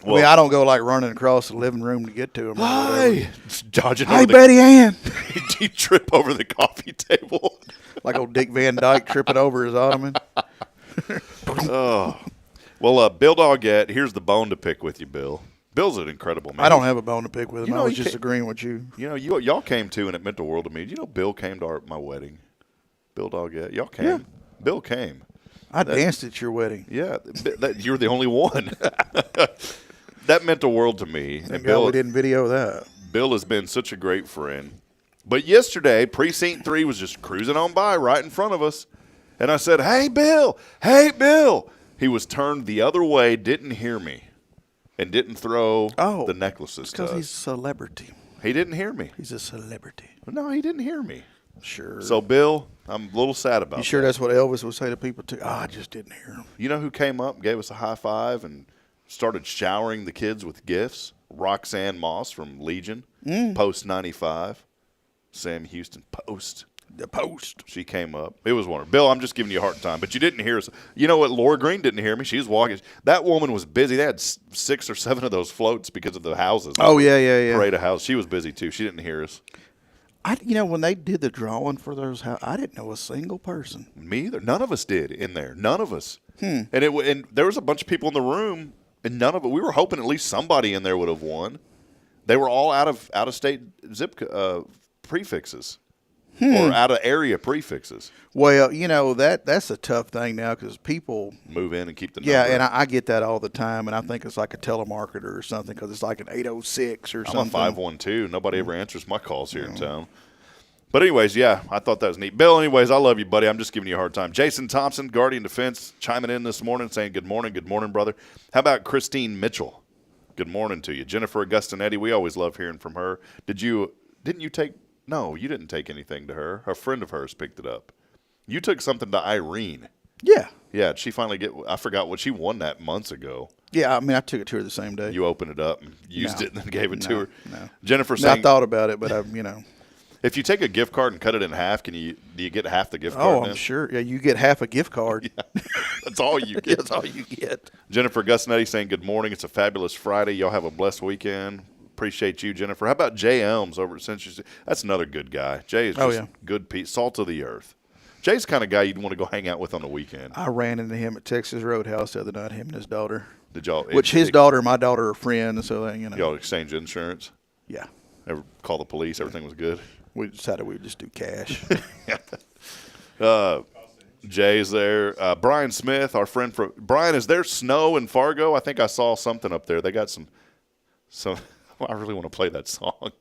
Speaker 3: Well,
Speaker 8: I don't go like running across the living room to get to them.
Speaker 3: Hey, dodging.
Speaker 8: Hey, Betty Ann.
Speaker 3: You trip over the coffee table.
Speaker 8: Like old Dick Van Dyke tripping over his ottoman.
Speaker 3: Oh. Well, Bill Doggett, here's the bone to pick with you, Bill. Bill's an incredible man.
Speaker 8: I don't have a bone to pick with him. I was just agreeing with you.
Speaker 3: Y'all came to, and it meant the world to me. Bill came to my wedding. Bill Doggett. Y'all came.
Speaker 8: Yeah.
Speaker 3: Bill came.
Speaker 8: I danced at your wedding.
Speaker 3: Yeah. You're the only one. That meant the world to me.
Speaker 8: And Bill, we didn't video that.
Speaker 3: Bill has been such a great friend. But yesterday, Precinct 3 was just cruising on by right in front of us. And I said, "Hey, Bill. Hey, Bill." He was turned the other way, didn't hear me, and didn't throw the necklaces to us.
Speaker 8: Because he's a celebrity.
Speaker 3: He didn't hear me.
Speaker 8: He's a celebrity.
Speaker 3: No, he didn't hear me.
Speaker 8: Sure.
Speaker 3: So, Bill, I'm a little sad about that.
Speaker 8: You sure that's what Elvis would say to people, too? I just didn't hear him.
Speaker 3: You know who came up and gave us a high five and started showering the kids with gifts? Roxanne Moss from Legion, Post 95. Sam Houston, Post.
Speaker 8: The Post.
Speaker 3: She came up. It was wonderful. Bill, I'm just giving you a hard time, but you didn't hear us. You know what? Laura Green didn't hear me. She was walking. That woman was busy. They had 6 or 7 of those floats because of the houses.
Speaker 8: Oh, yeah.
Speaker 3: Parade of houses. She was busy, too. She didn't hear us.
Speaker 8: When they did the drawing for those houses, I didn't know a single person.
Speaker 3: Me either. None of us did in there. None of us. And there was a bunch of people in the room, and none of it. We were hoping at least somebody in there would have won. They were all out of state zip prefixes. Or out of area prefixes.
Speaker 8: Well, that's a tough thing now because people
Speaker 3: move in and keep the number.
Speaker 8: Yeah, and I get that all the time, and I think it's like a telemarketer or something because it's like an 806 or something.
Speaker 3: I'm a 512. Nobody ever answers my calls here in town. But anyways, yeah, I thought that was neat. Bill, anyways, I love you, buddy. I'm just giving you a hard time. Jason Thompson, Guardian Defense, chiming in this morning saying good morning, brother. How about Christine Mitchell? Good morning to you. Jennifer Augustinetti, we always love hearing from her. Didn't you take – no, you didn't take anything to her. A friend of hers picked it up. You took something to Irene.
Speaker 8: Yeah.
Speaker 3: Yeah, she finally I forgot what she won that months ago.
Speaker 8: Yeah, I mean, I took it to her the same day.
Speaker 3: You opened it up and used it and then gave it to her.
Speaker 8: No.
Speaker 3: Jennifer saying,
Speaker 8: I thought about it, but
Speaker 3: if you take a gift card and cut it in half, do you get half the gift card?
Speaker 8: Oh, I'm sure. Yeah, you get half a gift card.
Speaker 3: Yeah. That's all you get.
Speaker 8: That's all you get.
Speaker 3: Jennifer Augustinetti saying good morning. It's a fabulous Friday. Y'all have a blessed weekend. Appreciate you, Jennifer. How about Jay Elms over at Century? That's another good guy. Jay is just good piece, salt of the earth. Jay's the kind of guy you'd want to go hang out with on the weekend.
Speaker 8: I ran into him at Texas Roadhouse the other night, him and his daughter.
Speaker 3: Did y'all?
Speaker 8: Which his daughter and my daughter are friends, so
Speaker 3: Y'all exchange insurance?
Speaker 8: Yeah.
Speaker 3: Ever call the police? Everything was good?
Speaker 8: We decided we would just do cash.
Speaker 3: Jay's there. Brian Smith, our friend from Brian. Is there snow in Fargo? I think I saw something up there. They got some. I really want to play that song.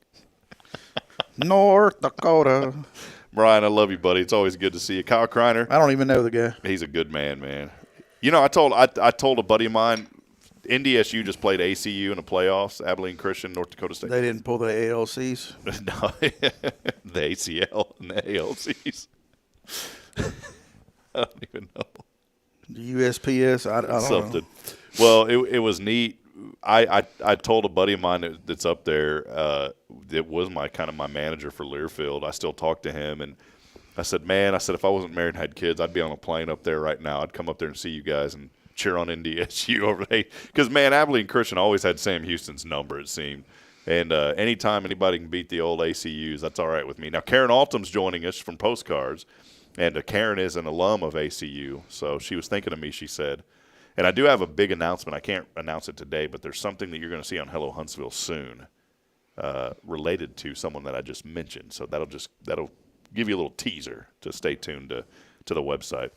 Speaker 8: North Dakota.
Speaker 3: Brian, I love you, buddy. It's always good to see you. Kyle Kreiner.
Speaker 8: I don't even know the guy.
Speaker 3: He's a good man. You know, I told a buddy of mine, NDSU just played ACU in the playoffs, Abilene Christian, North Dakota State.
Speaker 8: They didn't pull the ALCs?
Speaker 3: No, the ACL and the ALCs. I don't even know.
Speaker 8: The USPS, I don't
Speaker 3: Something.
Speaker 8: know.
Speaker 3: Well, it was neat. I told a buddy of mine that's up there, it was my manager for Learfield. I still talk to him, and I said, if I wasn't married and had kids, I'd be on a plane up there right now. I'd come up there and see you guys and cheer on NDSU over there. Because, man, Abilene Christian always had Sam Houston's number, it seemed. And anytime anybody can beat the old ACUs, that's all right with me. Now, Karen Altum's joining us from Postcards, and Karen is an alum of ACU. So she was thinking of me, she said. And I do have a big announcement. I can't announce it today, but there's something that you're going to see on Hello Huntsville soon related to someone that I just mentioned. So that'll give you a little teaser to stay tuned to the website.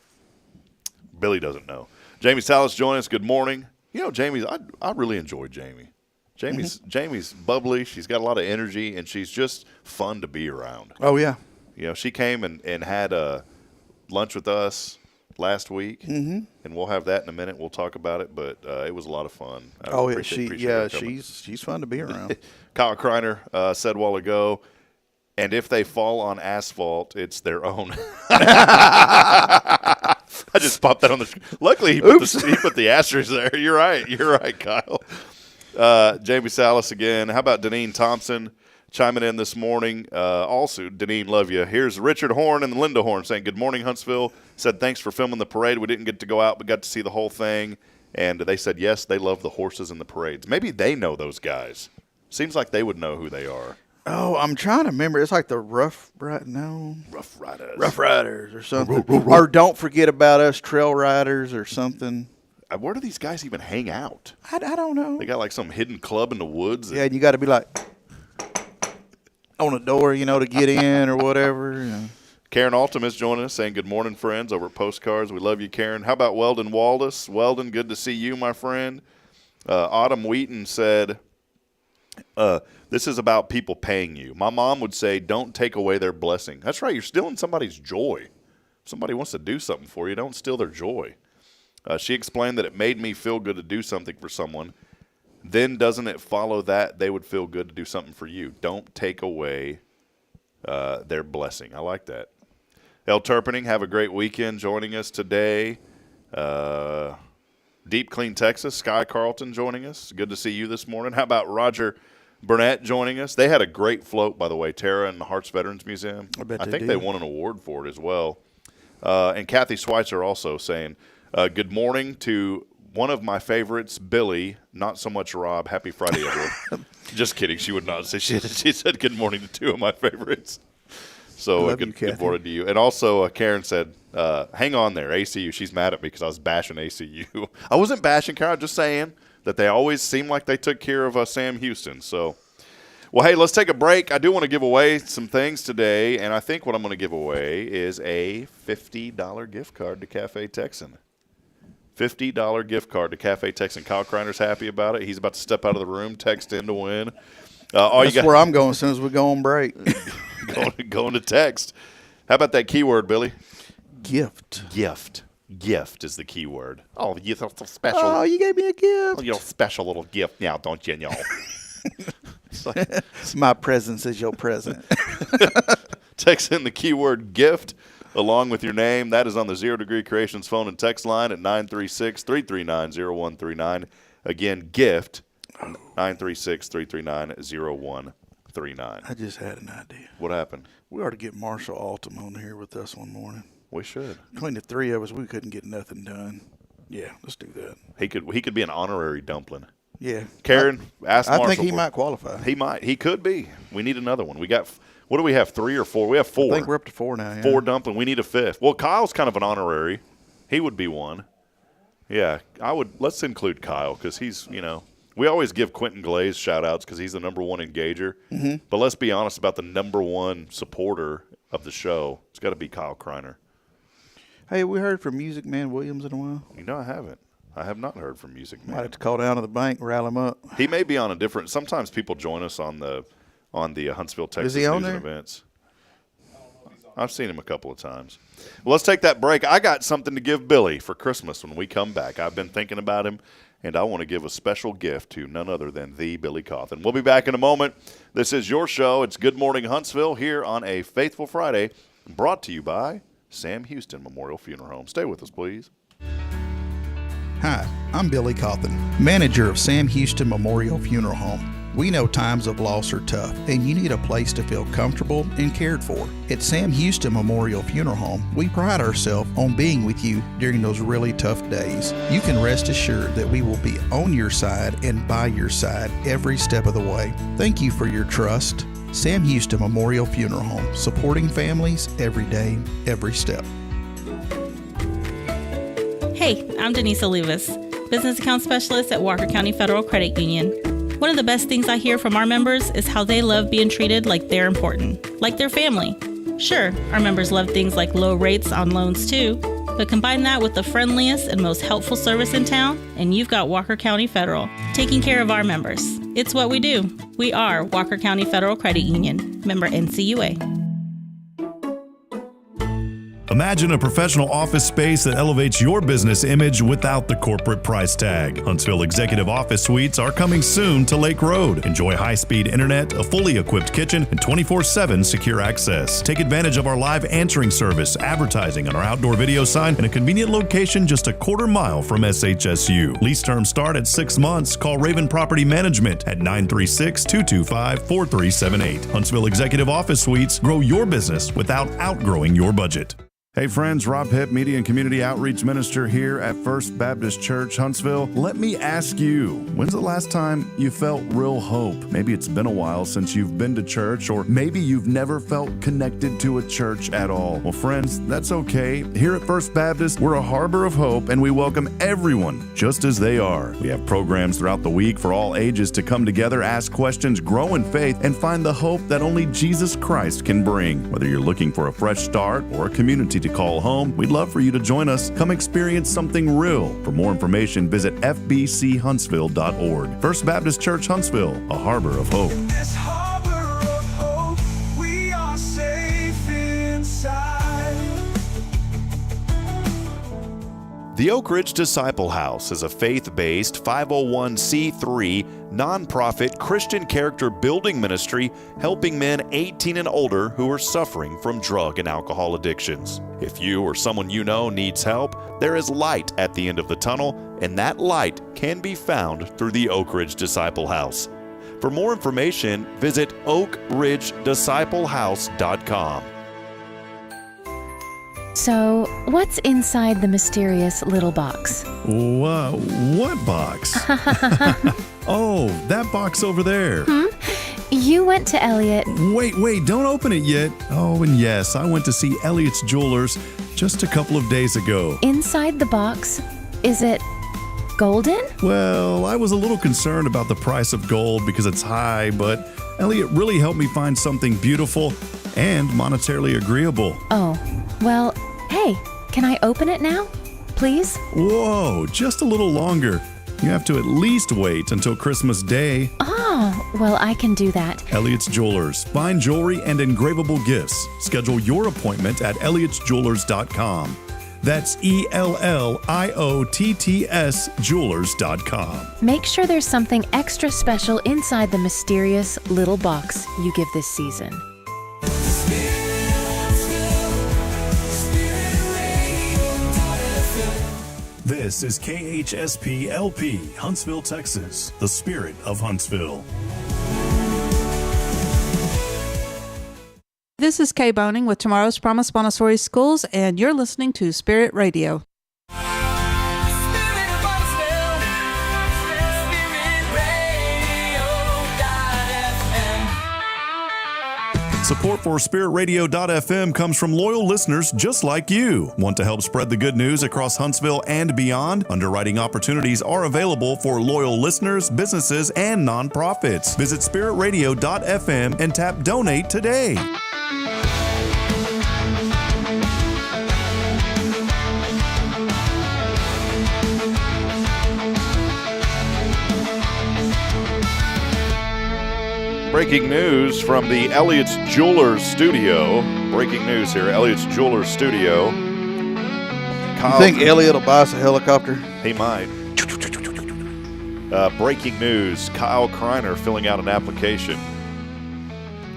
Speaker 3: Billy doesn't know. Jamie Salas joining us. Good morning. You know, I really enjoy Jamie. Jamie's bubbly. She's got a lot of energy, and she's just fun to be around.
Speaker 8: Oh, yeah.
Speaker 3: You know, she came and had lunch with us last week, and we'll have that in a minute. We'll talk about it, but it was a lot of fun.
Speaker 8: She's fun to be around.
Speaker 3: Kyle Kreiner said a while ago, and if they fall on asphalt, it's their own. I just popped that on the screen. Luckily, he put the asterisk there. You're right, Kyle. Jamie Salas again. How about Deneen Thompson chiming in this morning? Also, Deneen, love you. Here's Richard Horn and Linda Horn saying, good morning, Huntsville. Said, thanks for filming the parade. We didn't get to go out, but got to see the whole thing. And they said, yes, they love the horses in the parades. Maybe they know those guys. Seems like they would know who they are.
Speaker 8: Oh, I'm trying to remember. It's like the Rough Riders or something. Or Don't Forget About Us Trail Riders or something.
Speaker 3: Where do these guys even hang out?
Speaker 8: I don't know.
Speaker 3: They got like some hidden club in the woods.
Speaker 8: Yeah, and you got to be like on a door, to get in or whatever.
Speaker 3: Karen Altum is joining us saying, good morning, friends, over at Postcards. We love you, Karen. How about Weldon Waldus? Weldon, good to see you, my friend. Autumn Wheaton said, this is about people paying you. My mom would say, don't take away their blessing. That's right. You're stealing somebody's joy. If somebody wants to do something for you, don't steal their joy. She explained that it made me feel good to do something for someone. Then doesn't it follow that they would feel good to do something for you? Don't take away their blessing. I like that. El Turpinning, have a great weekend joining us today. Deep Clean, Texas, Sky Carlton joining us. Good to see you this morning. How about Roger Burnett joining us? They had a great float, by the way, Tara and the Hearts Veterans Museum. I think they won an award for it as well. And Kathy Schweitzer also saying, good morning to one of my favorites, Billy, not so much Rob. Happy Friday, everyone. Just kidding. She would not say she said good morning to two of my favorites. So good morning to you. And also Karen said, hang on there, ACU. She's mad at me because I was bashing ACU. I wasn't bashing Karen. Just saying that they always seem like they took care of Sam Houston. So, well, hey, let's take a break. I do want to give away some things today, and I think what I'm going to give away is a $50 gift card to Cafe Texan. $50 gift card to Cafe Texan. Kyle Kreiner's happy about it. He's about to step out of the room, text in to win.
Speaker 8: That's where I'm going as soon as we go on break.
Speaker 3: going to text. How about that keyword, Billy?
Speaker 8: Gift.
Speaker 3: Gift is the key word. Oh, you special.
Speaker 8: Oh, you gave me a gift.
Speaker 3: Your special little gift now, don't you know?
Speaker 8: My presence is your present.
Speaker 3: Text in the keyword gift along with your name. That is on the Zero Degree Creations phone and text line at 936-339-0139. Again, gift, 936-339-0139.
Speaker 8: I just had an idea.
Speaker 3: What happened?
Speaker 8: We ought to get Marshall Altum on here with us one morning.
Speaker 3: We should.
Speaker 8: Between the three of us, we couldn't get nothing done. Yeah, let's do that.
Speaker 3: He could be an honorary dumpling.
Speaker 8: Yeah.
Speaker 3: Karen, ask Marshall.
Speaker 8: I think he might qualify.
Speaker 3: He might. He could be. We need another one. We got, what do we have, 3 or 4? We have 4.
Speaker 8: I think we're up to 4 now. Yeah.
Speaker 3: 4 dumpling. We need a 5th. Well, Kyle's kind of an honorary. He would be one. Yeah, let's include Kyle because he's, we always give Quentin Glaze shout-outs because he's the number 1 engager. Mm-hmm. But let's be honest about the number 1 supporter of the show. It's got to be Kyle Kreiner.
Speaker 8: Hey, we heard from Music Man Williams in a while.
Speaker 3: You know, I haven't. I have not heard from Music Man.
Speaker 8: Might have to call down to the bank, rile him up.
Speaker 3: He may be on a different. Sometimes people join us on the Huntsville, Texas
Speaker 8: Is he on
Speaker 3: news
Speaker 8: there?
Speaker 3: and events. I've seen him a couple of times. Well, let's take that break. I got something to give Billy for Christmas when we come back. I've been thinking about him, and I want to give a special gift to none other than the Billy Cawthon. We'll be back in a moment. This is your show. It's Good Morning Huntsville here on a Faithful Friday, brought to you by Sam Houston Memorial Funeral Home. Stay with us, please.
Speaker 8: Hi, I'm Billy Cawthon, manager of Sam Houston Memorial Funeral Home. We know times of loss are tough, and you need a place to feel comfortable and cared for. At Sam Houston Memorial Funeral Home, we pride ourselves on being with you during those really tough days. You can rest assured that we will be on your side and by your side every step of the way. Thank you for your trust. Sam Houston Memorial Funeral Home, supporting families every day, every step.
Speaker 11: Hey, I'm Denise Olivas, Business Account Specialist at Walker County Federal Credit Union. One of the best things I hear from our members is how they love being treated like they're important, like their family. Sure, our members love things like low rates on loans too, but combine that with the friendliest and most helpful service in town, and you've got Walker County Federal, taking care of our members. It's what we do. We are Walker County Federal Credit Union, member NCUA.
Speaker 2: Imagine a professional office space that elevates your business image without the corporate price tag. Huntsville Executive Office Suites are coming soon to Lake Road. Enjoy high-speed internet, a fully equipped kitchen, and 24/7 secure access. Take advantage of our live answering service, advertising on our outdoor video sign, and a convenient location just a quarter mile from SHSU. Lease terms start at 6 months. Call Raven Property Management at 936-225-4378. Huntsville Executive Office Suites. Grow your business without outgrowing your budget. Hey friends, Rob Hipp, Media and Community Outreach Minister here at First Baptist Church, Huntsville. Let me ask you, when's the last time you felt real hope? Maybe it's been a while since you've been to church, or maybe you've never felt connected to a church at all. Well friends, that's okay. Here at First Baptist, we're a harbor of hope and we welcome everyone just as they are. We have programs throughout the week for all ages to come together, ask questions, grow in faith, and find the hope that only Jesus Christ can bring. Whether you're looking for a fresh start or a community to call home, we'd love for you to join us. Come experience something real. For more information, visit fbchuntsville.org. First Baptist Church Huntsville, a harbor of hope.
Speaker 1: This harbor of hope, we are safe inside.
Speaker 3: The Oak Ridge Disciple House is a faith-based 501c3 nonprofit Christian character building ministry helping men 18 and older who are suffering from drug and alcohol addictions. If you or someone you know needs help, there is light at the end of the tunnel, and that light can be found through the Oak Ridge Disciple House. For more information, visit oakridgedisciplehouse.com.
Speaker 12: So, what's inside the mysterious little box?
Speaker 2: What box? Oh, that box over there.
Speaker 12: You went to Elliott.
Speaker 2: Wait, don't open it yet. Oh, and yes, I went to see Elliott's Jewelers just a couple of days ago.
Speaker 12: Inside the box, is it golden?
Speaker 2: Well, I was a little concerned about the price of gold because it's high, but Elliott really helped me find something beautiful and monetarily agreeable.
Speaker 12: Oh, well, hey, can I open it now? Please?
Speaker 2: Whoa, just a little longer. You have to at least wait until Christmas Day.
Speaker 12: Oh, well, I can do that.
Speaker 2: Elliott's Jewelers. Fine jewelry and engravable gifts. Schedule your appointment at elliottjewelers.com. That's ELLIOTTS Jewelers.com.
Speaker 12: Make sure there's something extra special inside the mysterious little box you give this season.
Speaker 2: This is KHSP LP, Huntsville, Texas, the spirit of Huntsville.
Speaker 6: This is Kay Boning with Tomorrow's Promise Montessori Schools, and you're listening to Spirit Radio.
Speaker 2: Support for SpiritRadio.fm comes from loyal listeners just like you. Want to help spread the good news across Huntsville and beyond? Underwriting opportunities are available for loyal listeners, businesses, and nonprofits. Visit SpiritRadio.fm and tap Donate today.
Speaker 3: Breaking news from the Elliott's Jewelers studio. Breaking news here, Elliott's Jewelers studio.
Speaker 8: You think Elliott will buy us a helicopter?
Speaker 3: He might. Breaking news, Kyle Kreiner filling out an application.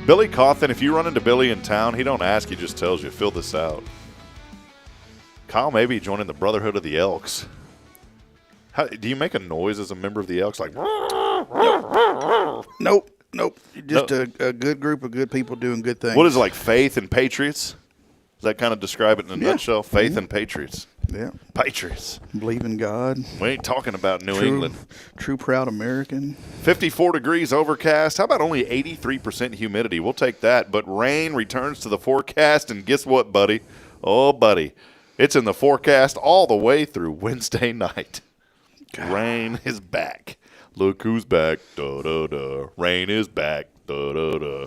Speaker 3: Billy Cawthon, if you run into Billy in town, he don't ask, he just tells you, fill this out. Kyle may be joining the Brotherhood of the Elks. Do you make a noise as a member of the Elks? Like,
Speaker 8: Nope. Just a good group of good people doing good things.
Speaker 3: What is it, like Faith and Patriots? Does that kind of describe it in a nutshell? Faith and Patriots.
Speaker 8: Yeah.
Speaker 3: Patriots.
Speaker 8: Believe in God.
Speaker 3: We ain't talking about New England.
Speaker 8: True proud American.
Speaker 3: 54 degrees overcast. How about only 83% humidity? We'll take that. But rain returns to the forecast, and guess what, buddy? Oh, buddy. It's in the forecast all the way through Wednesday night. God. Rain is back. Look who's back. Da, da, da. Rain is back. Da, da, da.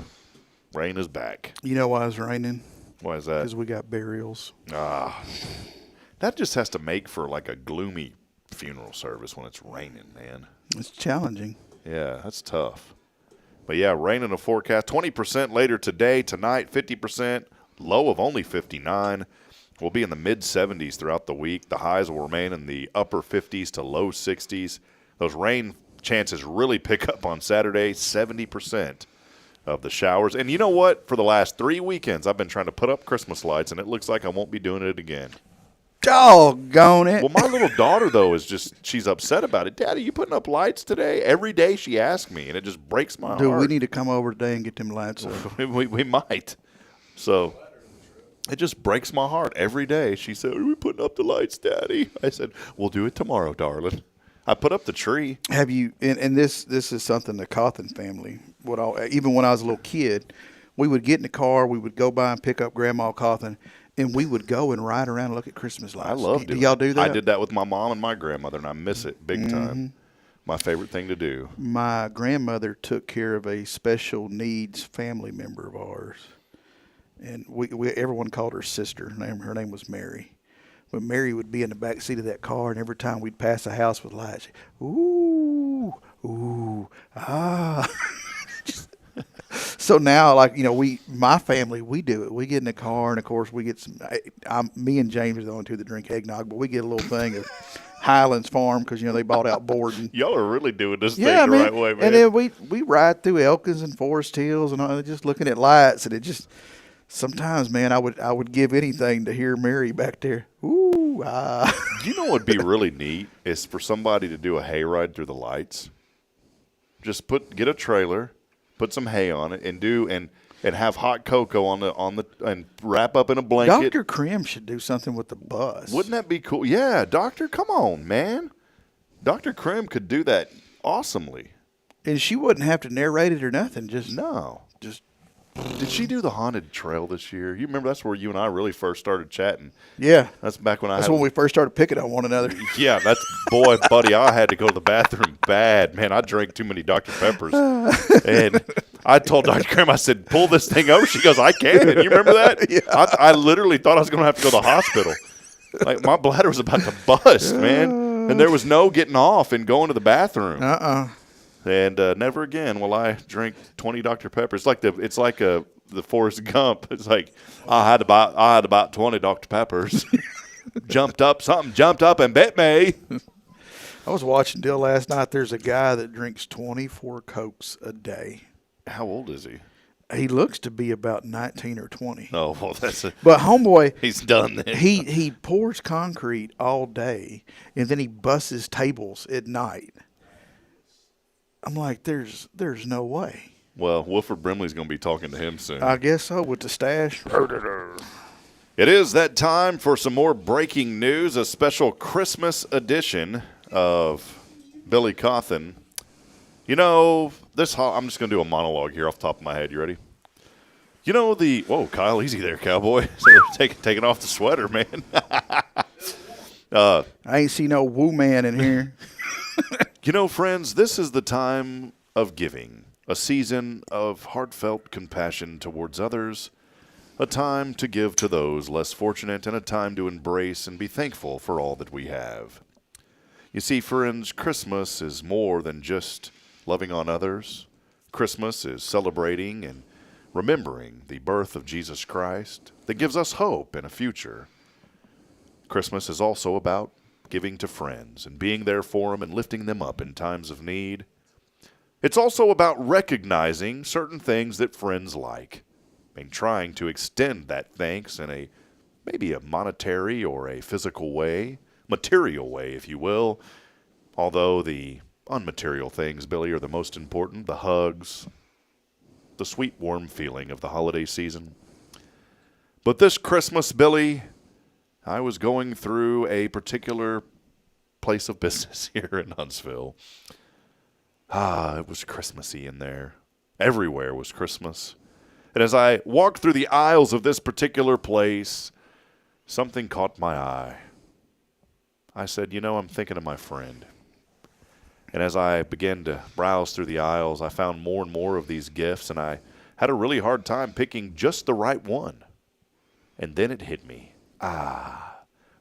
Speaker 3: Rain is back.
Speaker 8: You know why it's raining?
Speaker 3: Why is that?
Speaker 8: Because we got burials.
Speaker 3: That just has to make for like a gloomy funeral service when it's raining, man.
Speaker 8: It's challenging.
Speaker 3: Yeah, that's tough. But yeah, rain in the forecast. 20% later today, tonight, 50%. Low of only 59. We'll be in the mid-70s throughout the week. The highs will remain in the upper 50s to low 60s. Those rain chances really pick up on Saturday, 70% of the showers. And you know what? For the last 3 weekends, I've been trying to put up Christmas lights, and it looks like I won't be doing it again.
Speaker 8: Doggone it.
Speaker 3: Well, my little daughter, though, she's upset about it. Daddy, you putting up lights today? Every day she asks me, and it just breaks my heart.
Speaker 8: Dude, we need to come over today and get them lights up.
Speaker 3: we might. So it just breaks my heart every day. She said, are we putting up the lights, Daddy? I said, we'll do it tomorrow, darling. I put up the tree.
Speaker 8: Have you? And this is something the Cawthon family would all. Even when I was a little kid, we would get in the car. We would go by and pick up Grandma Cawthon, and we would go and ride around and look at Christmas lights.
Speaker 3: I love it.
Speaker 8: Do y'all do that?
Speaker 3: I did that with my mom and my grandmother, and I miss it big time. My favorite thing to do.
Speaker 8: My grandmother took care of a special needs family member of ours, and we everyone called her sister. Her name was Mary. But Mary would be in the back seat of that car, and every time we'd pass a house with lights, she'd, ooh, ah. So now, like, you know, my family, we do it. We get in the car, and of course, we get some. Me and James are the only two that drink eggnog, but we get a little thing of Highlands Farm because they bought out Borden.
Speaker 3: Y'all are really doing this thing the right way, man.
Speaker 8: And then we ride through Elkins and Forest Hills and all, just looking at lights, and it just. Sometimes, man, I would give anything to hear Mary back there. Ooh, ah.
Speaker 3: You know what would be really neat is for somebody to do a hayride through the lights. Just get a trailer, put some hay on it, and have hot cocoa on the and wrap up in a blanket.
Speaker 8: Dr. Krim should do something with the bus.
Speaker 3: Wouldn't that be cool? Yeah, Doctor, come on, man. Dr. Krim could do that awesomely.
Speaker 8: And she wouldn't have to narrate it or nothing. Just
Speaker 3: Did she do the haunted trail this year? You remember that's where you and I really first started chatting.
Speaker 8: Yeah.
Speaker 3: That's back when
Speaker 8: when we first started picking on one another.
Speaker 3: Yeah, buddy, I had to go to the bathroom bad. Man, I drank too many Dr. Peppers. And I told Dr. Krim, I said, pull this thing over. She goes, I can. And you remember that?
Speaker 8: Yeah.
Speaker 3: I literally thought I was going to have to go to the hospital. Like, my bladder was about to bust, man. And there was no getting off and going to the bathroom. And never again will I drink 20 Dr. Peppers. It's like the Forrest Gump. It's like I had about 20 Dr. Peppers. Something jumped up and bit me.
Speaker 8: I was watching Dill last night. There's a guy that drinks 24 Cokes a day.
Speaker 3: How old is he?
Speaker 8: He looks to be about 19 or 20.
Speaker 3: Oh, well,
Speaker 8: But homeboy,
Speaker 3: he's done then.
Speaker 8: He pours concrete all day, and then he busts tables at night. I'm like, there's no way.
Speaker 3: Well, Wilford Brimley's going to be talking to him soon.
Speaker 8: I guess so, with the stash.
Speaker 3: It is that time for some more breaking news, a special Christmas edition of Billy Cawthon. I'm just going to do a monologue here off the top of my head. You ready? Whoa, Kyle, easy there, cowboy. So taking off the sweater, man.
Speaker 8: I ain't see no woo man in here.
Speaker 3: Friends, this is the time of giving, a season of heartfelt compassion towards others, a time to give to those less fortunate, and a time to embrace and be thankful for all that we have. You see, friends, Christmas is more than just loving on others. Christmas is celebrating and remembering the birth of Jesus Christ that gives us hope and a future. Christmas is also about giving to friends and being there for them and lifting them up in times of need. It's also about recognizing certain things that friends like and trying to extend that thanks in maybe a monetary or a physical way, material way, if you will. Although the unmaterial things, Billy, are the most important, the hugs, the sweet, warm feeling of the holiday season. But this Christmas, Billy, I was going through a particular place of business here in Huntsville. It was Christmassy in there. Everywhere was Christmas. And as I walked through the aisles of this particular place, something caught my eye. I said, I'm thinking of my friend. And as I began to browse through the aisles, I found more and more of these gifts, and I had a really hard time picking just the right one. And then it hit me.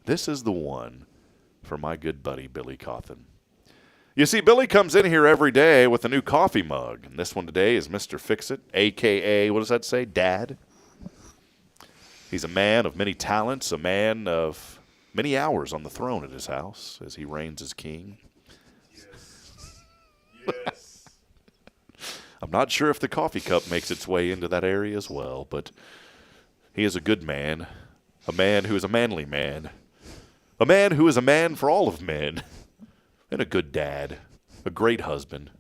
Speaker 3: This is the one for my good buddy, Billy Cawthon. You see, Billy comes in here every day with a new coffee mug, and this one today is Mr. Fix-It, a.k.a., what does that say, Dad? He's a man of many talents, a man of many hours on the throne at his house as he reigns as king. Yes. I'm not sure if the coffee cup makes its way into that area as well, but he is a good man, a man who is a manly man, a man who is a man for all of men, and a good dad, a great husband,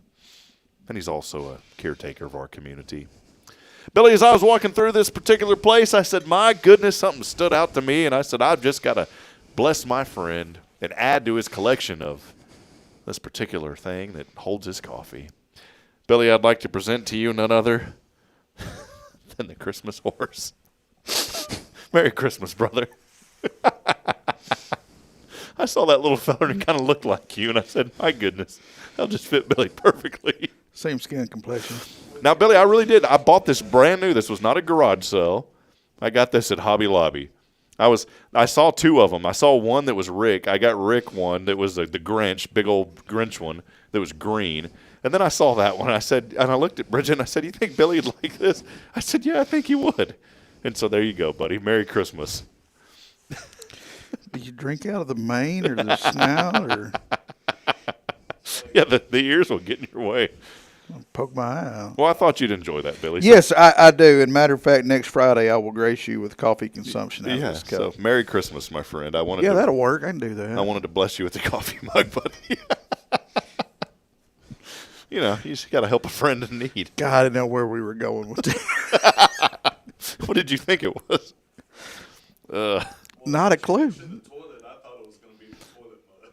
Speaker 3: and he's also a caretaker of our community. Billy, as I was walking through this particular place, I said, my goodness, something stood out to me, and I said, I've just got to bless my friend and add to his collection of this particular thing that holds his coffee. Billy, I'd like to present to you none other than the Christmas horse. Merry Christmas, brother. I saw that little fella and it kind of looked like you, and I said, my goodness, that'll just fit Billy perfectly.
Speaker 8: Same skin complexion.
Speaker 3: Now, Billy, I really did. I bought this brand new. This was not a garage sale. I got this at Hobby Lobby. I saw two of them. I saw one that was Rick. I got Rick one that was the Grinch, big old Grinch one that was green. And then I saw that one. And I looked at Bridget and I said, you think Billy would like this? I said, yeah, I think he would. And so there you go, buddy. Merry Christmas.
Speaker 8: Did you drink out of the mane or the snout? Or?
Speaker 3: Yeah, the ears will get in your way.
Speaker 8: I'll poke my eye out.
Speaker 3: Well, I thought you'd enjoy that, Billy.
Speaker 8: Yes, I do. And matter of fact, next Friday I will grace you with coffee consumption.
Speaker 3: Yeah, so Merry Christmas, my friend.
Speaker 8: That'll work. I can do that.
Speaker 3: I wanted to bless you with the coffee mug, buddy. You just got to help a friend in need.
Speaker 8: God, I didn't know where we were going with that.
Speaker 3: What did you think it was?
Speaker 8: Not a clue.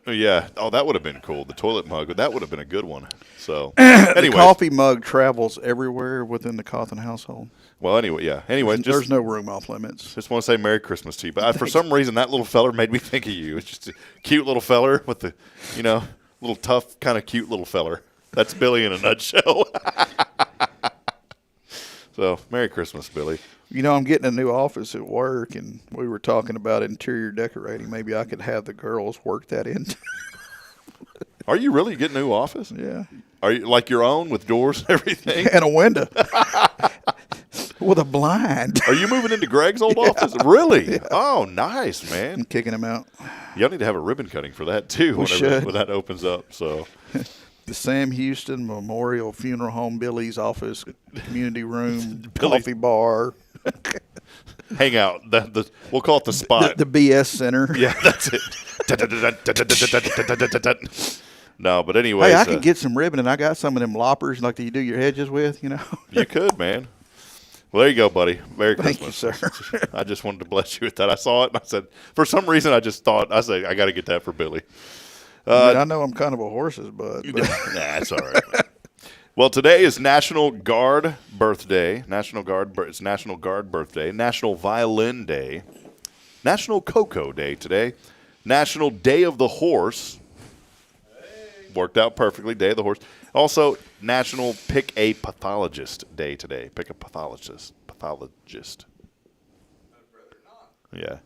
Speaker 3: Yeah. Oh, that would have been cool. The toilet mug. That would have been a good one. So, anyway.
Speaker 8: The coffee mug travels everywhere within the Cawthon household.
Speaker 3: Well, anyway, yeah. Anyway,
Speaker 8: there's no room off limits.
Speaker 3: Just want to say Merry Christmas to you. But for some reason, that little feller made me think of you. It's just a cute little feller with the, little tough, kind of cute little feller. That's Billy in a nutshell. So, Merry Christmas, Billy.
Speaker 8: I'm getting a new office at work, and we were talking about interior decorating. Maybe I could have the girls work that in.
Speaker 3: Are you really getting a new office?
Speaker 8: Yeah.
Speaker 3: Are you like your own with doors and everything?
Speaker 8: And a window. With a blind.
Speaker 3: Are you moving into Greg's old office? Really?
Speaker 8: Yeah.
Speaker 3: Oh, nice, man.
Speaker 8: I'm kicking him out.
Speaker 3: Y'all need to have a ribbon cutting for that, too, when that opens up. So,
Speaker 8: the Sam Houston Memorial Funeral Home, Billy's office, community room, coffee bar.
Speaker 3: Hang out. We'll call it the spot.
Speaker 8: The BS Center.
Speaker 3: Yeah, that's it. No, but anyway.
Speaker 8: Hey, I can get some ribbon, and I got some of them loppers like that you do your hedges with,
Speaker 3: You could, man. Well, there you go, buddy. Merry
Speaker 8: Thank
Speaker 3: Christmas.
Speaker 8: You, sir.
Speaker 3: I just wanted to bless you with that. I saw it, and I said, for some reason, I said, I got to get that for Billy.
Speaker 8: I know I'm kind of a horse's butt.
Speaker 3: Nah, it's all right. Well, today is National Guard Birthday. It's National Guard Birthday. National Violin Day. National Cocoa Day today. National Day of the Horse. Worked out perfectly. Day of the Horse. Also, National Pick a Pathologist Day today. Pick a pathologist. I'd rather not. Yeah.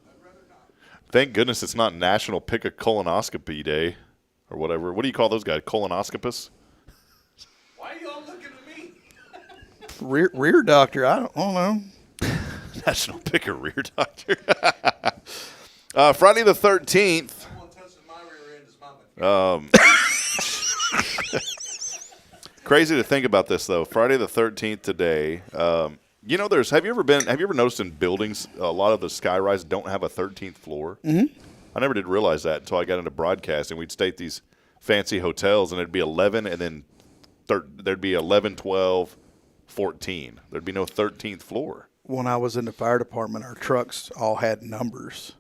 Speaker 3: Thank goodness it's not National Pick a Colonoscopy Day or whatever. What do you call those guys? Colonoscopists?
Speaker 1: Why are y'all looking at me?
Speaker 8: Rear doctor. I don't know.
Speaker 3: National Picker Rear Doctor. Friday the 13th. Crazy to think about this though. Friday the 13th today. You know, have you ever noticed in buildings a lot of the skyrise don't have a 13th floor?
Speaker 8: Mm-hmm.
Speaker 3: I never did realize that until I got into broadcasting. We'd stay at these fancy hotels, and it'd be 11, and then there'd be 11, 12, 14. There'd be no 13th floor.
Speaker 8: When I was in the fire department, our trucks all had numbers,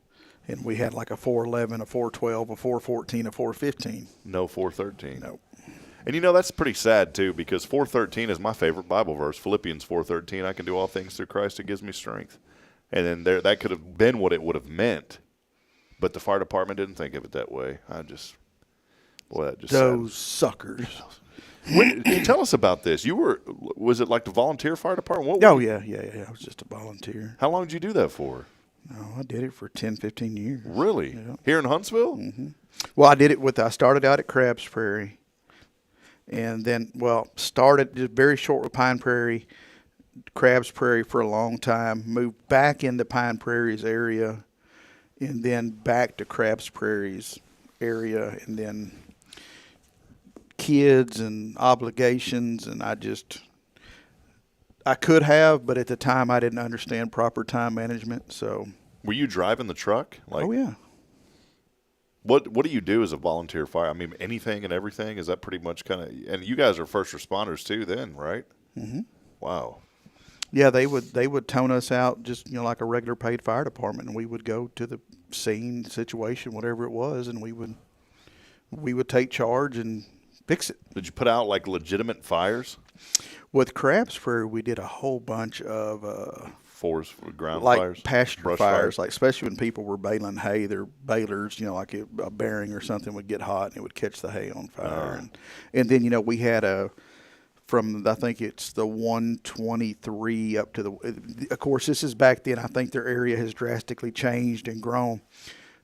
Speaker 8: and we had like a 411, a 412, a 414, a 415.
Speaker 3: No 413.
Speaker 8: Nope.
Speaker 3: And you know, that's pretty sad too, because 413 is my favorite Bible verse. Philippians 4:13. I can do all things through Christ who gives me strength. And then that could have been what it would have meant, but the fire department didn't think of it that way. That just
Speaker 8: those suckers.
Speaker 3: Tell us about this. Was it like the volunteer fire department?
Speaker 8: Yeah. I was just a volunteer.
Speaker 3: How long did you do that for?
Speaker 8: Oh, I did it for 10, 15 years.
Speaker 3: Really?
Speaker 8: Yeah.
Speaker 3: Here in Huntsville?
Speaker 8: Mm-hmm. Well, I started out at Crabs Prairie, and then, started just very short with Pine Prairie, Crabs Prairie for a long time, moved back into Pine Prairie's area, and then back to Crabs Prairie's area, and then kids and obligations, and I could have, but at the time I didn't understand proper time management. So,
Speaker 3: were you driving the truck?
Speaker 8: Oh yeah.
Speaker 3: What do you do as a volunteer fire? I mean, anything and everything. Is that pretty much kind of? And you guys are first responders too, then, right?
Speaker 8: Mm-hmm.
Speaker 3: Wow.
Speaker 8: Yeah, they would tone us out just like a regular paid fire department, and we would go to the scene, situation, whatever it was, and we would take charge and fix it.
Speaker 3: Did you put out like legitimate fires?
Speaker 8: With Crabs Prairie, we did a whole bunch of
Speaker 3: forest ground
Speaker 8: like
Speaker 3: fires,
Speaker 8: pasture fires, like especially when people were baling hay. Their balers, like a bearing or something would get hot and it would catch the hay on fire. And then we had from I think it's the 123 up to the. Of course, this is back then. I think their area has drastically changed and grown,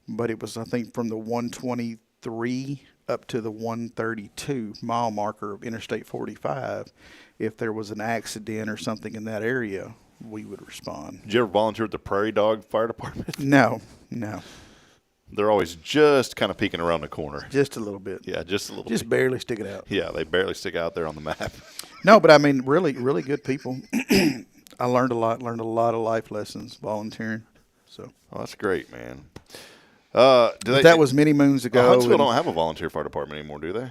Speaker 8: but it was I think from the 123 up to the 132 mile marker of Interstate 45. If there was an accident or something in that area, we would respond.
Speaker 3: Did you ever volunteer at the Prairie Dog Fire Department?
Speaker 8: No.
Speaker 3: They're always just kind of peeking around the corner.
Speaker 8: Just a little bit.
Speaker 3: Yeah, just a little bit.
Speaker 8: Just barely sticking out.
Speaker 3: Yeah, they barely stick out there on the map.
Speaker 8: No, but I mean, really, really good people. I learned a lot of life lessons volunteering. So.
Speaker 3: Oh, that's great, man.
Speaker 8: That was many moons ago.
Speaker 3: Huntsville don't have a volunteer fire department anymore, do they?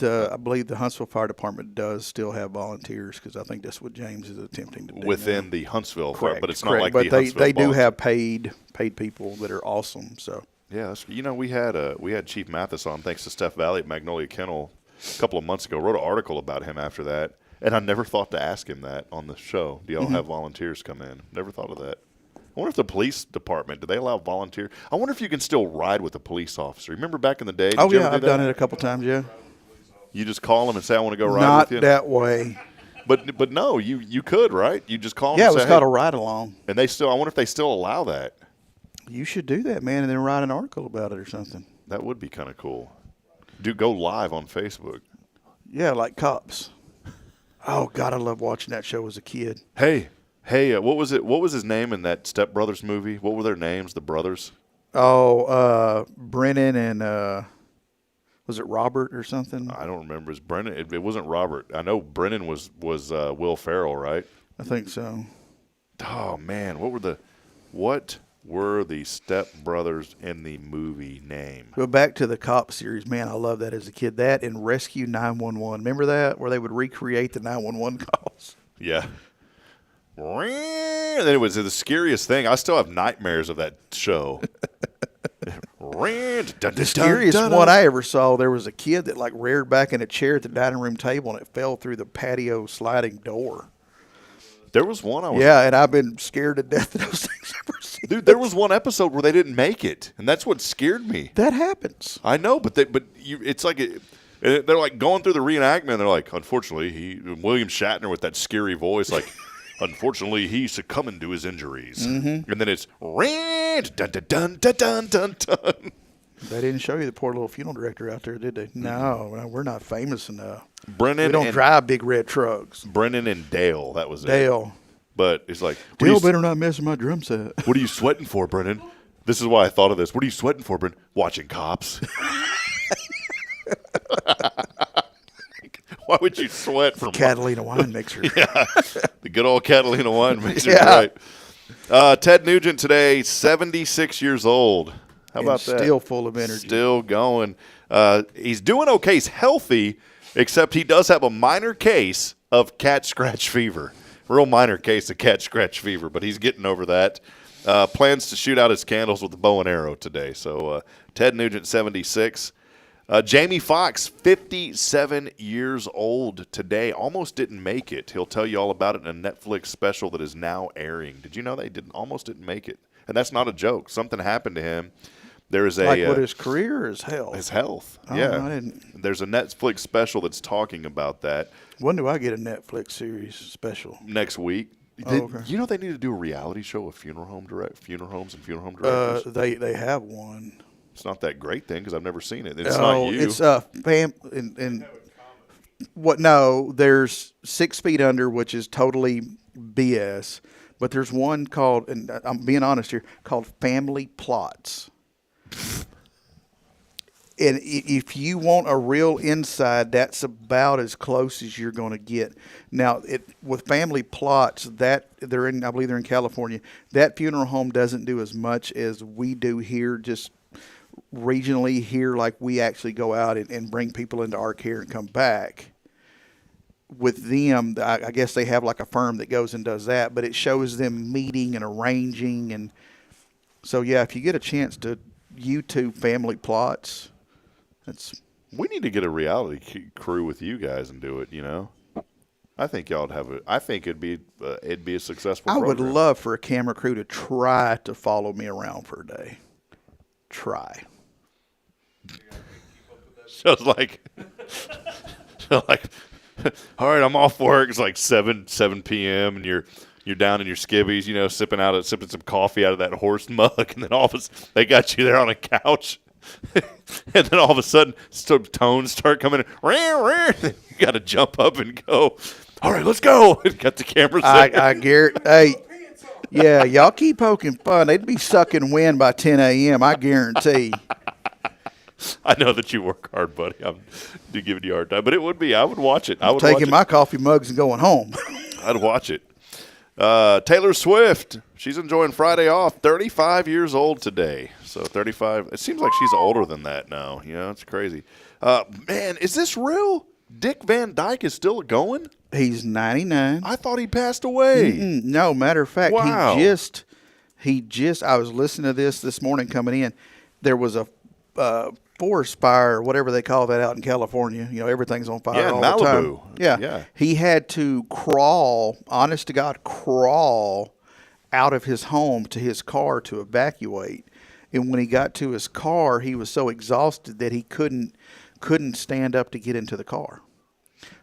Speaker 8: I believe the Huntsville Fire Department does still have volunteers because I think that's what James is attempting to do
Speaker 3: within the Huntsville
Speaker 8: Correct,
Speaker 3: fire, but it's
Speaker 8: correct.
Speaker 3: not like
Speaker 8: but
Speaker 3: the
Speaker 8: they
Speaker 3: Huntsville
Speaker 8: they do
Speaker 3: volunteer.
Speaker 8: have paid people that are awesome. So
Speaker 3: yeah, we had Chief Mathis on thanks to Steph Valley at Magnolia Kennel a couple of months ago. Wrote an article about him after that, and I never thought to ask him that on the show. Do y'all have volunteers come in? Never thought of that. I wonder if the police department, do they allow volunteers? I wonder if you can still ride with a police officer. Remember back in the day?
Speaker 8: Oh, yeah, I've done it a couple times, yeah.
Speaker 3: You just call them and say, I want to go ride
Speaker 8: Not
Speaker 3: with you?
Speaker 8: Not that way.
Speaker 3: But no, you could, right? You just call them
Speaker 8: and
Speaker 3: say,
Speaker 8: it was called a ride-along.
Speaker 3: And I wonder if they still allow that.
Speaker 8: You should do that, man, and then write an article about it or something.
Speaker 3: That would be kind of cool. Go live on Facebook.
Speaker 8: Yeah, like Cops. Oh, God, I love watching that show as a kid.
Speaker 3: Hey, what was it? What was his name in that Step Brothers movie? What were their names, the brothers?
Speaker 8: Oh, Brennan and was it Robert or something?
Speaker 3: I don't remember. It's Brennan. It wasn't Robert. I know Brennan was Will Ferrell, right?
Speaker 8: I think so.
Speaker 3: Oh man, what were the Step Brothers in the movie name?
Speaker 8: Go back to the Cop series, man. I love that as a kid. That and Rescue 911. Remember that where they would recreate the 911 calls?
Speaker 3: Yeah. And then it was the scariest thing. I still have nightmares of that show.
Speaker 8: The scariest one I ever saw, there was a kid that reared back in a chair at the dining room table and it fell through the patio sliding door.
Speaker 3: There was one
Speaker 8: Yeah, and I've been scared to death of those things ever since.
Speaker 3: Dude, there was one episode where they didn't make it, and that's what scared me.
Speaker 8: That happens.
Speaker 3: I know, it's like they're like going through the reenactment. And they're like, unfortunately, William Shatner with that scary voice, like, unfortunately, he's succumbing to his injuries. Mm-hmm. And then it's dun dun dun dun dun dun dun.
Speaker 8: They didn't show you the poor little funeral director out there, did they? No, we're not famous enough.
Speaker 3: Brennan
Speaker 8: we don't
Speaker 3: and,
Speaker 8: drive big red trucks.
Speaker 3: Brennan and Dale, that was
Speaker 8: Dale.
Speaker 3: it. But it's like,
Speaker 8: Dale better not mess with my drum set.
Speaker 3: What are you sweating for, Brennan? This is why I thought of this. What are you sweating for, Brennan? Watching Cops. Why would you sweat from
Speaker 8: Catalina wine mixer?
Speaker 3: Yeah, the good old Catalina wine mixer, right? Ted Nugent today, 76 years old. How about that?
Speaker 8: Still full of energy.
Speaker 3: Still going. He's doing okay. He's healthy, except he does have a minor case of cat scratch fever. Real minor case of cat scratch fever, but he's getting over that. Plans to shoot out his candles with a bow and arrow today. So Ted Nugent, 76. Jamie Foxx, 57 years old today. Almost didn't make it. He'll tell you all about it in a Netflix special that is now airing. Did you know they almost didn't make it? And that's not a joke. Something happened to him. There is
Speaker 8: what, his career or his health?
Speaker 3: His health,
Speaker 8: I didn't.
Speaker 3: There's a Netflix special that's talking about that.
Speaker 8: When do I get a Netflix series special?
Speaker 3: Next week.
Speaker 8: Okay.
Speaker 3: You know they need to do a reality show of funeral homes and funeral home directors?
Speaker 8: They have one.
Speaker 3: It's not that great thing because I've never seen it. It's not you.
Speaker 8: It's No, there's 6 Feet Under, which is totally BS. But there's one called, and I'm being honest here, called Family Plots. And if you want a real inside, that's about as close as you're going to get. Now, with Family Plots, I believe they're in California. That funeral home doesn't do as much as we do here, just regionally here. Like we actually go out and bring people into our care and come back. With them, I guess they have like a firm that goes and does that, but it shows them meeting and arranging. And so, yeah, if you get a chance to YouTube Family Plots,
Speaker 3: we need to get a reality crew with you guys and do it. You know, I think y'all would have I think it'd be a successful.
Speaker 8: I would
Speaker 3: program.
Speaker 8: love for a camera crew to try to follow me around for a day. Try.
Speaker 3: So it's like, all right, I'm off work. It's like 7 p.m. and you're down in your skivvies, you know, sipping some coffee out of that horse mug, and then all of a sudden they got you there on a couch. And then all of a sudden, some tones start coming in. You got to jump up and go. All right, let's go. Got the camera set.
Speaker 8: I guarantee. Hey, yeah, y'all keep poking fun. They'd be sucking wind by 10 a.m. I guarantee.
Speaker 3: I know that you work hard, buddy. I'm giving you a hard time, but it would be. I would watch it. I would
Speaker 8: taking my coffee mugs and going home.
Speaker 3: I'd watch it. Taylor Swift, she's enjoying Friday off. 35 years old today. So 35. It seems like she's older than that now. You know, it's crazy. Man, is this real? Dick Van Dyke is still going?
Speaker 8: He's 99.
Speaker 3: I thought he passed away.
Speaker 8: No, matter of fact,
Speaker 3: wow.
Speaker 8: he just. I was listening to this morning coming in. There was a forest fire, or whatever they call that out in California. You know, everything's on fire all
Speaker 3: Malibu.
Speaker 8: the time. Yeah. He had to crawl, honest to God, out of his home to his car to evacuate. And when he got to his car, he was so exhausted that he couldn't stand up to get into the car.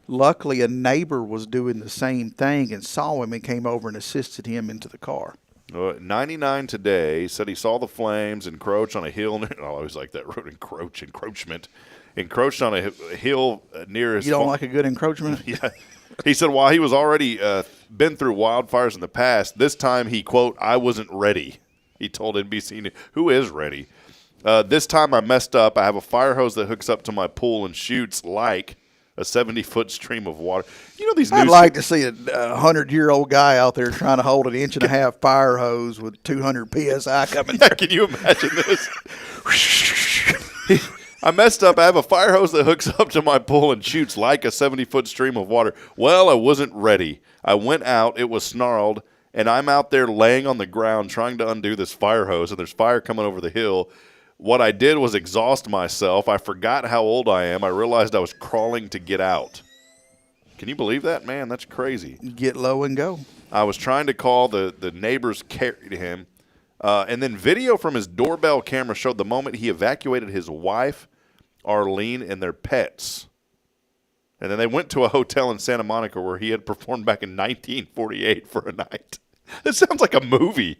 Speaker 8: Luckily, a neighbor was doing the same thing and saw him and came over and assisted him into the car.
Speaker 3: 99 today. Said he saw the flames encroach on a hill. I always like that word, encroachment. Encroached on a hill near his.
Speaker 8: You don't like a good encroachment?
Speaker 3: Yeah. He said while he was already been through wildfires in the past, this time he, quote, I wasn't ready. He told NBC News, who is ready? This time I messed up. I have a fire hose that hooks up to my pool and shoots like a 70-foot stream of water. You know these
Speaker 8: I'd like to see a 100-year-old guy out there trying to hold an 1.5-inch fire hose with 200 PSI coming through.
Speaker 3: Can you imagine this? I messed up. I have a fire hose that hooks up to my pool and shoots like a 70-foot stream of water. Well, I wasn't ready. I went out. It was snarled. And I'm out there laying on the ground trying to undo this fire hose, and there's fire coming over the hill. What I did was exhaust myself. I forgot how old I am. I realized I was crawling to get out. Can you believe that? Man, that's crazy.
Speaker 8: Get low and go.
Speaker 3: I was trying to call. The neighbors carried him. And then video from his doorbell camera showed the moment he evacuated his wife, Arlene, and their pets. And then they went to a hotel in Santa Monica where he had performed back in 1948 for a night. This sounds like a movie.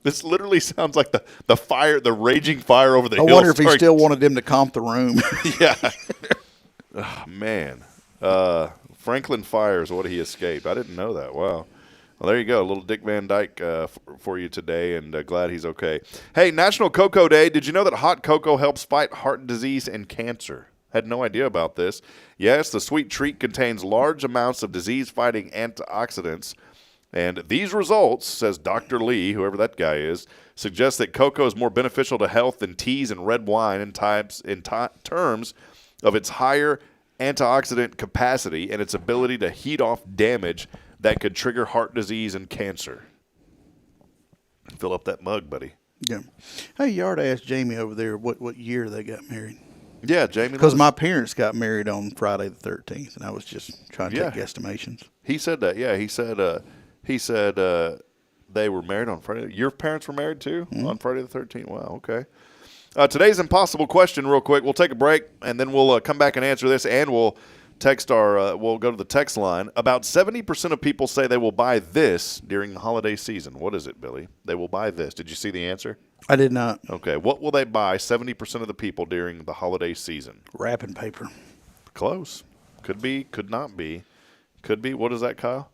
Speaker 3: This literally sounds like the fire, the raging fire over the
Speaker 8: I
Speaker 3: hill.
Speaker 8: wonder if he still wanted them to comp the room.
Speaker 3: Yeah. Oh, man. Franklin fires what he escaped. I didn't know that. Wow. Well, there you go. A little Dick Van Dyke for you today, and glad he's okay. Hey, National Cocoa Day. Did you know that hot cocoa helps fight heart disease and cancer? Had no idea about this. Yes, the sweet treat contains large amounts of disease-fighting antioxidants. And these results, says Dr. Lee, whoever that guy is, suggest that cocoa is more beneficial to health than teas and red wine in terms of its higher antioxidant capacity and its ability to heat off damage that could trigger heart disease and cancer. Fill up that mug, buddy.
Speaker 8: Yeah. Hey, you ought to ask Jamie over there what year they got married.
Speaker 3: Yeah, Jamie.
Speaker 8: Because my parents got married on Friday the 13th, and I was just trying to take guesstimations.
Speaker 3: He said that. Yeah, he said they were married on Friday. Your parents were married too on Friday the 13th. Wow. Okay. Today's impossible question, real quick. We'll take a break and then we'll come back and answer this, and we'll text we'll go to the text line. About 70% of people say they will buy this during the holiday season. What is it, Billy? They will buy this. Did you see the answer?
Speaker 8: I did not.
Speaker 3: Okay. What will they buy 70% of the people during the holiday season?
Speaker 8: Wrapping paper.
Speaker 3: Close. Could be, could not be. Could be. What is that, Kyle?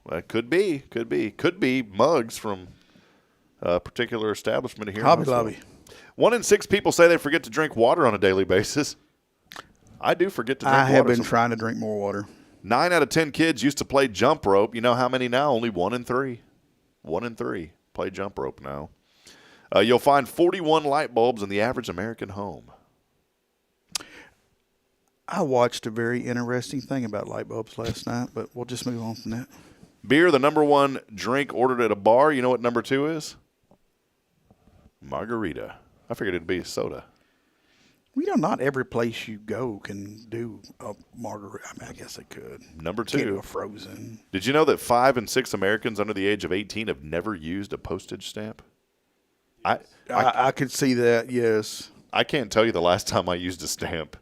Speaker 3: Well, could be. Could be mugs from a particular establishment here.
Speaker 8: Hobby Lobby.
Speaker 3: 1 in 6 people say they forget to drink water on a daily basis. I do forget to drink water.
Speaker 8: I have been trying to drink more water.
Speaker 3: 9 out of 10 kids used to play jump rope. You know how many now? Only 1 in 3. 1 in 3 play jump rope now. You'll find 41 light bulbs in the average American home.
Speaker 8: I watched a very interesting thing about light bulbs last night, but we'll just move on from that.
Speaker 3: Beer, the number 1 drink ordered at a bar. You know what number 2 is? Margarita. I figured it'd be soda.
Speaker 8: You know, not every place you go can do a margarita. I mean, I guess they could.
Speaker 3: Number 2.
Speaker 8: Can't do a frozen.
Speaker 3: Did you know that 5 in 6 Americans under the age of 18 have never used a postage stamp?
Speaker 8: I could see that, yes.
Speaker 3: I can't tell you the last time I used a stamp.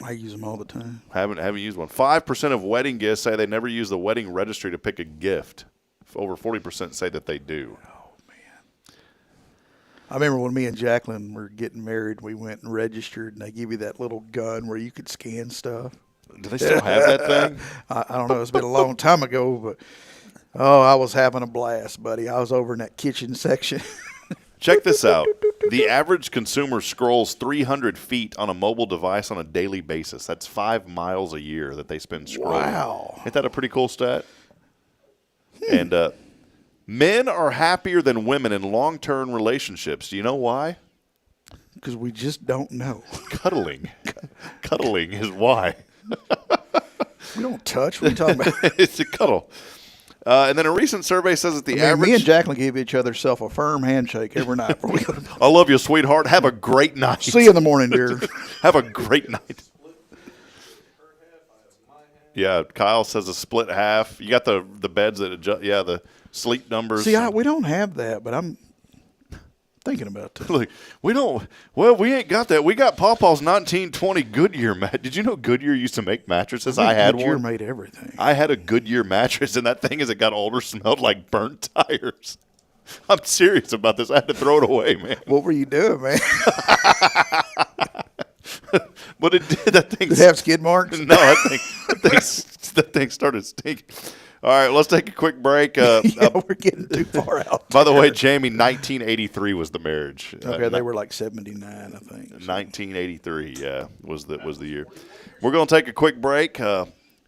Speaker 8: I use them all the time.
Speaker 3: Haven't used one. 5% of wedding guests say they never use the wedding registry to pick a gift. Over 40% say that they do.
Speaker 8: Oh, man. I remember when me and Jacqueline were getting married, we went and registered, and they give you that little gun where you could scan stuff.
Speaker 3: Do they still have that thing?
Speaker 8: I don't know. It's been a long time ago, but, I was having a blast, buddy. I was over in that kitchen section.
Speaker 3: Check this out. The average consumer scrolls 300 feet on a mobile device on a daily basis. That's 5 miles a year that they spend scrolling.
Speaker 8: Wow.
Speaker 3: Isn't that a pretty cool stat? And men are happier than women in long-term relationships. Do you know why?
Speaker 8: Because we just don't know.
Speaker 3: Cuddling. Cuddling is why.
Speaker 8: We don't touch. What are you talking about?
Speaker 3: It's a cuddle. And then a recent survey says that the average...
Speaker 8: Me and Jacqueline give each other a firm handshake every night before we go to bed.
Speaker 3: I love you, sweetheart. Have a great night.
Speaker 8: See you in the morning, dear.
Speaker 3: Have a great night. Yeah, Kyle says a split half. You got the beds that adjust. Yeah, the sleep numbers.
Speaker 8: See, we don't have that, but I'm thinking about that.
Speaker 3: Look, we ain't got that. We got Pawpaw's 1920 Goodyear mat. Did you know Goodyear used to make mattresses? I had
Speaker 8: Goodyear
Speaker 3: one.
Speaker 8: made everything.
Speaker 3: I had a Goodyear mattress, and that thing, as it got older, smelled like burnt tires. I'm serious about this. I had to throw it away, man.
Speaker 8: What were you doing, man?
Speaker 3: But it did. That thing.
Speaker 8: Did it have skid marks?
Speaker 3: No, that thing started stinking. All right, let's take a quick break.
Speaker 8: We're getting too far out.
Speaker 3: By the way, Jamie, 1983 was the marriage.
Speaker 8: Okay, they were like 79, I think.
Speaker 3: 1983, yeah, was the year. We're going to take a quick break,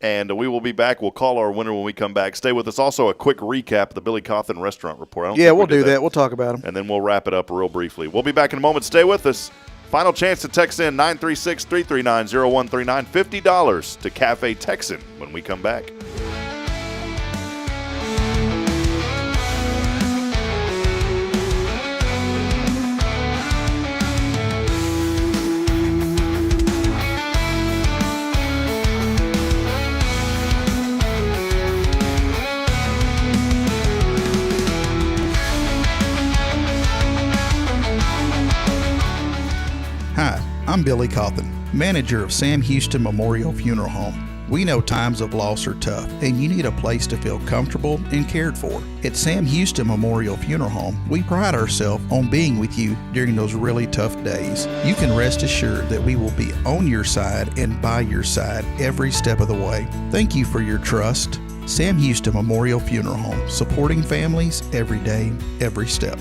Speaker 3: and we will be back. We'll call our winner when we come back. Stay with us. Also, a quick recap of the Billy Cawthon Restaurant Report.
Speaker 8: Yeah, we'll do that. We'll talk about them.
Speaker 3: And then we'll wrap it up real briefly. We'll be back in a moment. Stay with us. Final chance to text in 936-339-0139. $50 to Cafe Texan when we come back.
Speaker 8: Hi, I'm Billy Cawthon, manager of Sam Houston Memorial Funeral Home. We know times of loss are tough, and you need a place to feel comfortable and cared for. At Sam Houston Memorial Funeral Home, we pride ourselves on being with you during those really tough days. You can rest assured that we will be on your side and by your side every step of the way. Thank you for your trust. Sam Houston Memorial Funeral Home, supporting families every day, every step.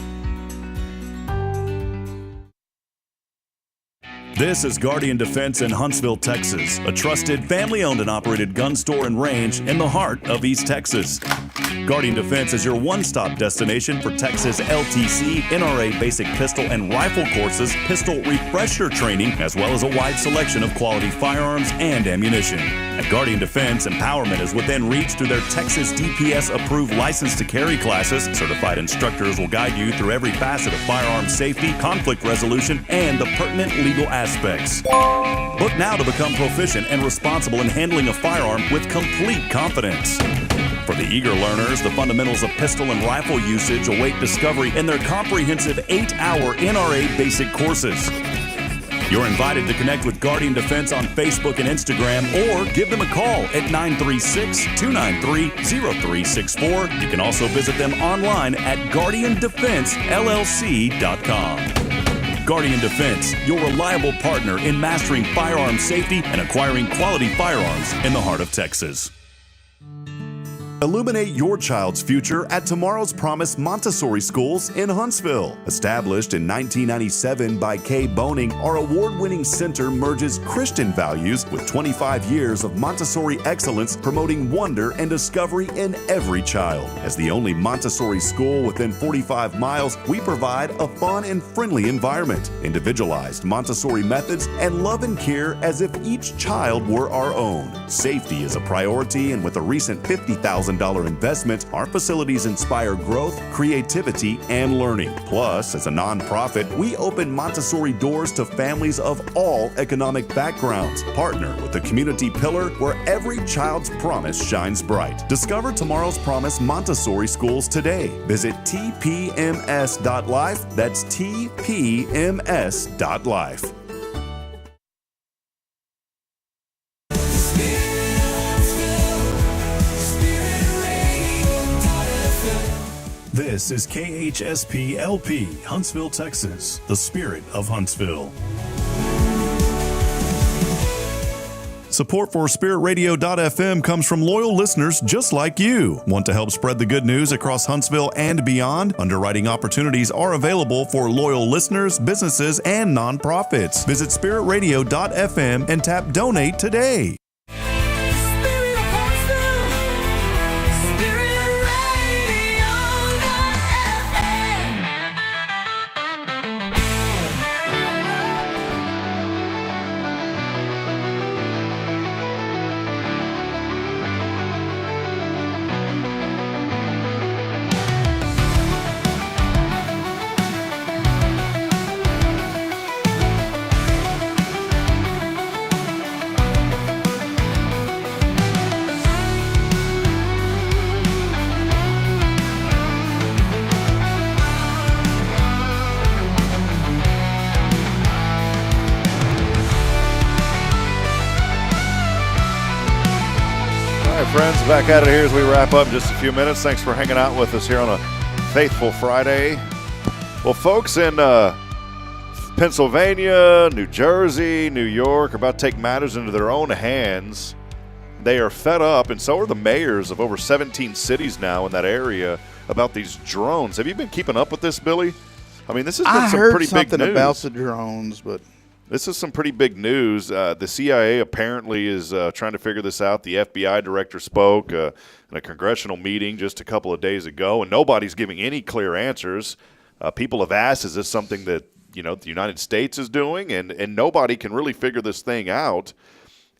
Speaker 2: This is Guardian Defense in Huntsville, Texas, a trusted family-owned and operated gun store and range in the heart of East Texas. Guardian Defense is your one-stop destination for Texas LTC, NRA basic pistol and rifle courses, pistol refresher training, as well as a wide selection of quality firearms and ammunition. At Guardian Defense, empowerment is within reach through their Texas DPS-approved license to carry classes. Certified instructors will guide you through every facet of firearm safety, conflict resolution, and the pertinent legal aspects. Book now to become proficient and responsible in handling a firearm with complete confidence. For the eager learners, the fundamentals of pistol and rifle usage await discovery in their comprehensive 8-hour NRA basic courses. You're invited to connect with Guardian Defense on Facebook and Instagram, or give them a call at 936-293-0364. You can also visit them online at guardiandefensellc.com. Guardian Defense, your reliable partner in mastering firearm safety and acquiring quality firearms in the heart of Texas. Illuminate your child's future at Tomorrow's Promise Montessori Schools in Huntsville. Established in 1997 by Kay Boning, our award-winning center merges Christian values with 25 years of Montessori excellence, promoting wonder and discovery in every child. As the only Montessori school within 45 miles, we provide a fun and friendly environment, individualized Montessori methods, and love and care as if each child were our own. Safety is a priority, and with a recent $50,000 investment, our facilities inspire growth, creativity, and learning. Plus, as a nonprofit, we open Montessori doors to families of all economic backgrounds. Partner with the community pillar where every child's promise shines bright. Discover Tomorrow's Promise Montessori Schools today. Visit tpms.life. That's tpms.life. This is KHSP LP, Huntsville, Texas, the spirit of Huntsville. Support for SpiritRadio.fm comes from loyal listeners just like you. Want to help spread the good news across Huntsville and beyond? Underwriting opportunities are available for loyal listeners, businesses, and nonprofits. Visit SpiritRadio.fm and tap Donate today.
Speaker 3: Friends, back at it here as we wrap up in just a few minutes. Thanks for hanging out with us here on a Faithful Friday. Well, folks in Pennsylvania, New Jersey, New York are about to take matters into their own hands. They are fed up, and so are the mayors of over 17 cities now in that area, about these drones. Have you been keeping up with this, Billy? I mean, this has been some pretty big news.
Speaker 8: I heard something about the drones, but
Speaker 3: this is some pretty big news. The CIA apparently is trying to figure this out. The FBI director spoke in a congressional meeting just a couple of days ago, and nobody's giving any clear answers. People have asked, is this something that the United States is doing? And nobody can really figure this thing out.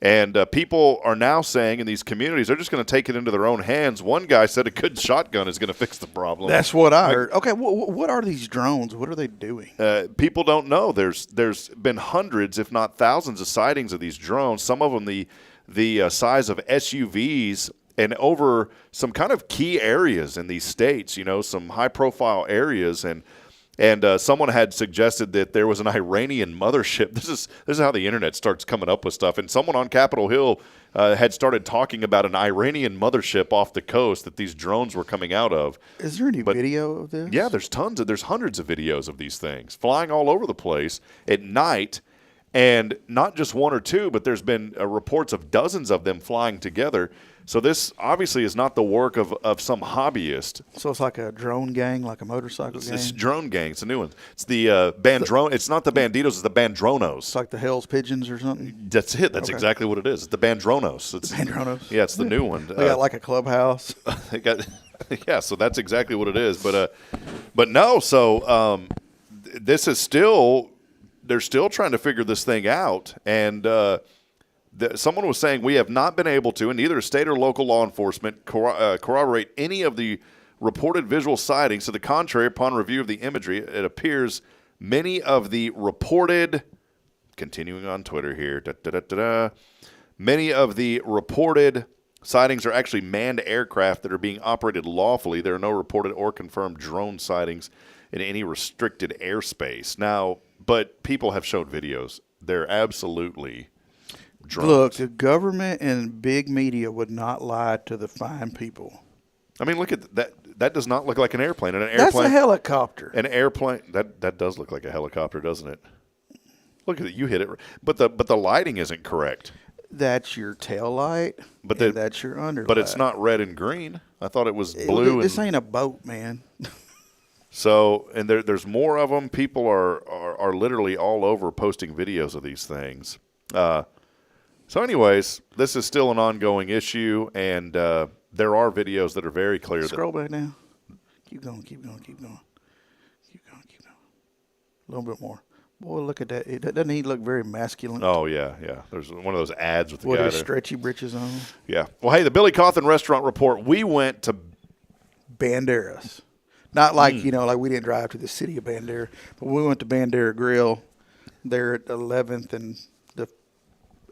Speaker 3: And people are now saying in these communities they're just going to take it into their own hands. One guy said a good shotgun is going to fix the problem.
Speaker 8: That's what I heard. Okay, what are these drones? What are they doing?
Speaker 3: People don't know. There's been hundreds, if not thousands, of sightings of these drones. Some of them the size of SUVs, and over some kind of key areas in these states. Some high-profile areas. And And someone had suggested that there was an Iranian mothership. This is how the internet starts coming up with stuff. And someone on Capitol Hill had started talking about an Iranian mothership off the coast that these drones were coming out of.
Speaker 8: Is there any video of this?
Speaker 3: Yeah, there's hundreds of videos of these things flying all over the place at night. And not just one or two, but there's been reports of dozens of them flying together. So this obviously is not the work of some hobbyist.
Speaker 8: So it's like a drone gang, like a motorcycle gang?
Speaker 3: It's a drone gang. It's a new one. It's the Bandrone. It's not the Banditos. It's the Bandronos.
Speaker 8: It's like the Hell's Pigeons or something?
Speaker 3: That's it. That's exactly what it is. It's the Bandronos. It's
Speaker 8: the Bandronos?
Speaker 3: Yeah, it's the new one.
Speaker 8: They got like a clubhouse?
Speaker 3: They got, yeah, so that's exactly what it is. But no, so this is still – they're still trying to figure this thing out. And someone was saying we have not been able to, and neither state or local law enforcement, corroborate any of the reported visual sightings. To the contrary, upon review of the imagery, it appears many of the reported, continuing on Twitter here, many of the reported sightings are actually manned aircraft that are being operated lawfully. There are no reported or confirmed drone sightings in any restricted airspace. Now, but people have showed videos. They're absolutely drones.
Speaker 8: Look, the government and big media would not lie to the fine people.
Speaker 3: I mean, look at that. That does not look like an airplane.
Speaker 8: That's a helicopter.
Speaker 3: An airplane. That does look like a helicopter, doesn't it? Look at it. You hit it. But the lighting isn't correct.
Speaker 8: That's your tail light, but that's your underlight.
Speaker 3: But it's not red and green. I thought it was blue.
Speaker 8: This ain't a boat, man.
Speaker 3: So, and there's more of them. People are literally all over posting videos of these things. So anyways, this is still an ongoing issue, and there are videos that are very clear.
Speaker 8: Scroll back now. Keep going. A little bit more. Boy, look at that. Doesn't he look very masculine?
Speaker 3: Oh, yeah. There's one of those ads with the
Speaker 8: guy
Speaker 3: guy
Speaker 8: his stretchy britches on.
Speaker 3: Yeah. Well, hey, the Billy Cawthon Restaurant Report, we went to
Speaker 8: Banderas. Not like, like we didn't drive to the city of Bandera, but we went to Bandera Grill there at 11th and the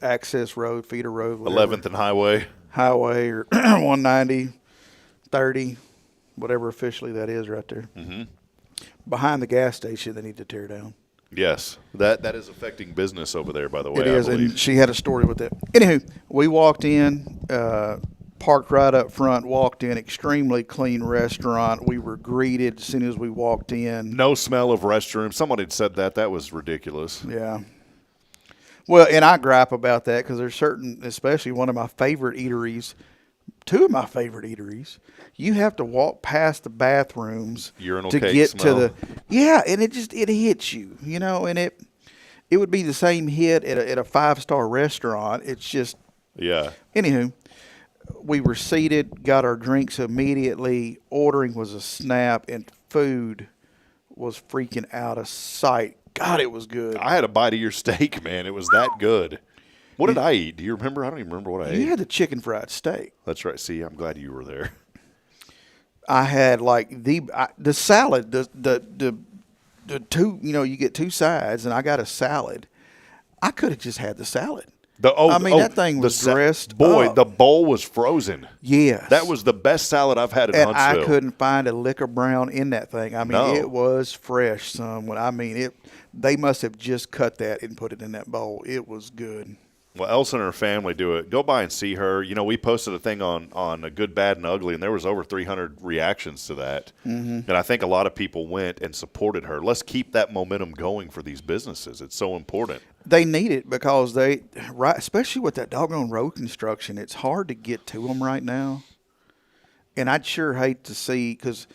Speaker 8: access road, feeder road. Whatever.
Speaker 3: 11th and Highway.
Speaker 8: Highway or 190, 30, whatever officially that is right there.
Speaker 3: Mm-hmm.
Speaker 8: Behind the gas station they need to tear down.
Speaker 3: Yes, that is affecting business over there, by the way.
Speaker 8: It is, and she had a story with that. Anywho, we walked in, parked right up front, walked in, extremely clean restaurant. We were greeted as soon as we walked in.
Speaker 3: No smell of restroom. Someone had said that. That was ridiculous.
Speaker 8: Yeah. Well, and I gripe about that because there's certain, especially one of my favorite eateries, two of my favorite eateries, you have to walk past the bathrooms
Speaker 3: Urinal
Speaker 8: to
Speaker 3: cake
Speaker 8: get
Speaker 3: smell.
Speaker 8: to the and it hits you, and it would be the same hit at a 5-star restaurant. It's just Anywho, we were seated, got our drinks immediately. Ordering was a snap, and food was freaking out of sight. God, it was good.
Speaker 3: I had a bite of your steak, man. It was that good. What did I eat? Do you remember? I don't even remember what I ate.
Speaker 8: You had the chicken fried steak.
Speaker 3: That's right. See, I'm glad you were there.
Speaker 8: I had like the salad, the two, you get two sides, and I got a salad. I could have just had the salad. That thing was dressed up.
Speaker 3: The bowl was frozen.
Speaker 8: Yes.
Speaker 3: That was the best salad I've had in
Speaker 8: Huntsville.
Speaker 3: Huntsville.
Speaker 8: I couldn't find a lick of brown in that thing. It was fresh, son. They must have just cut that and put it in that bowl. It was good.
Speaker 3: Well, Elsa and her family do it. Go by and see her. We posted a thing on a Good, Bad, and Ugly, and there was over 300 reactions to that. Mm-hmm. And I think a lot of people went and supported her. Let's keep that momentum going for these businesses. It's so important.
Speaker 8: They need it because especially with that doggone road construction, it's hard to get to them right now. And I'd sure hate to see, because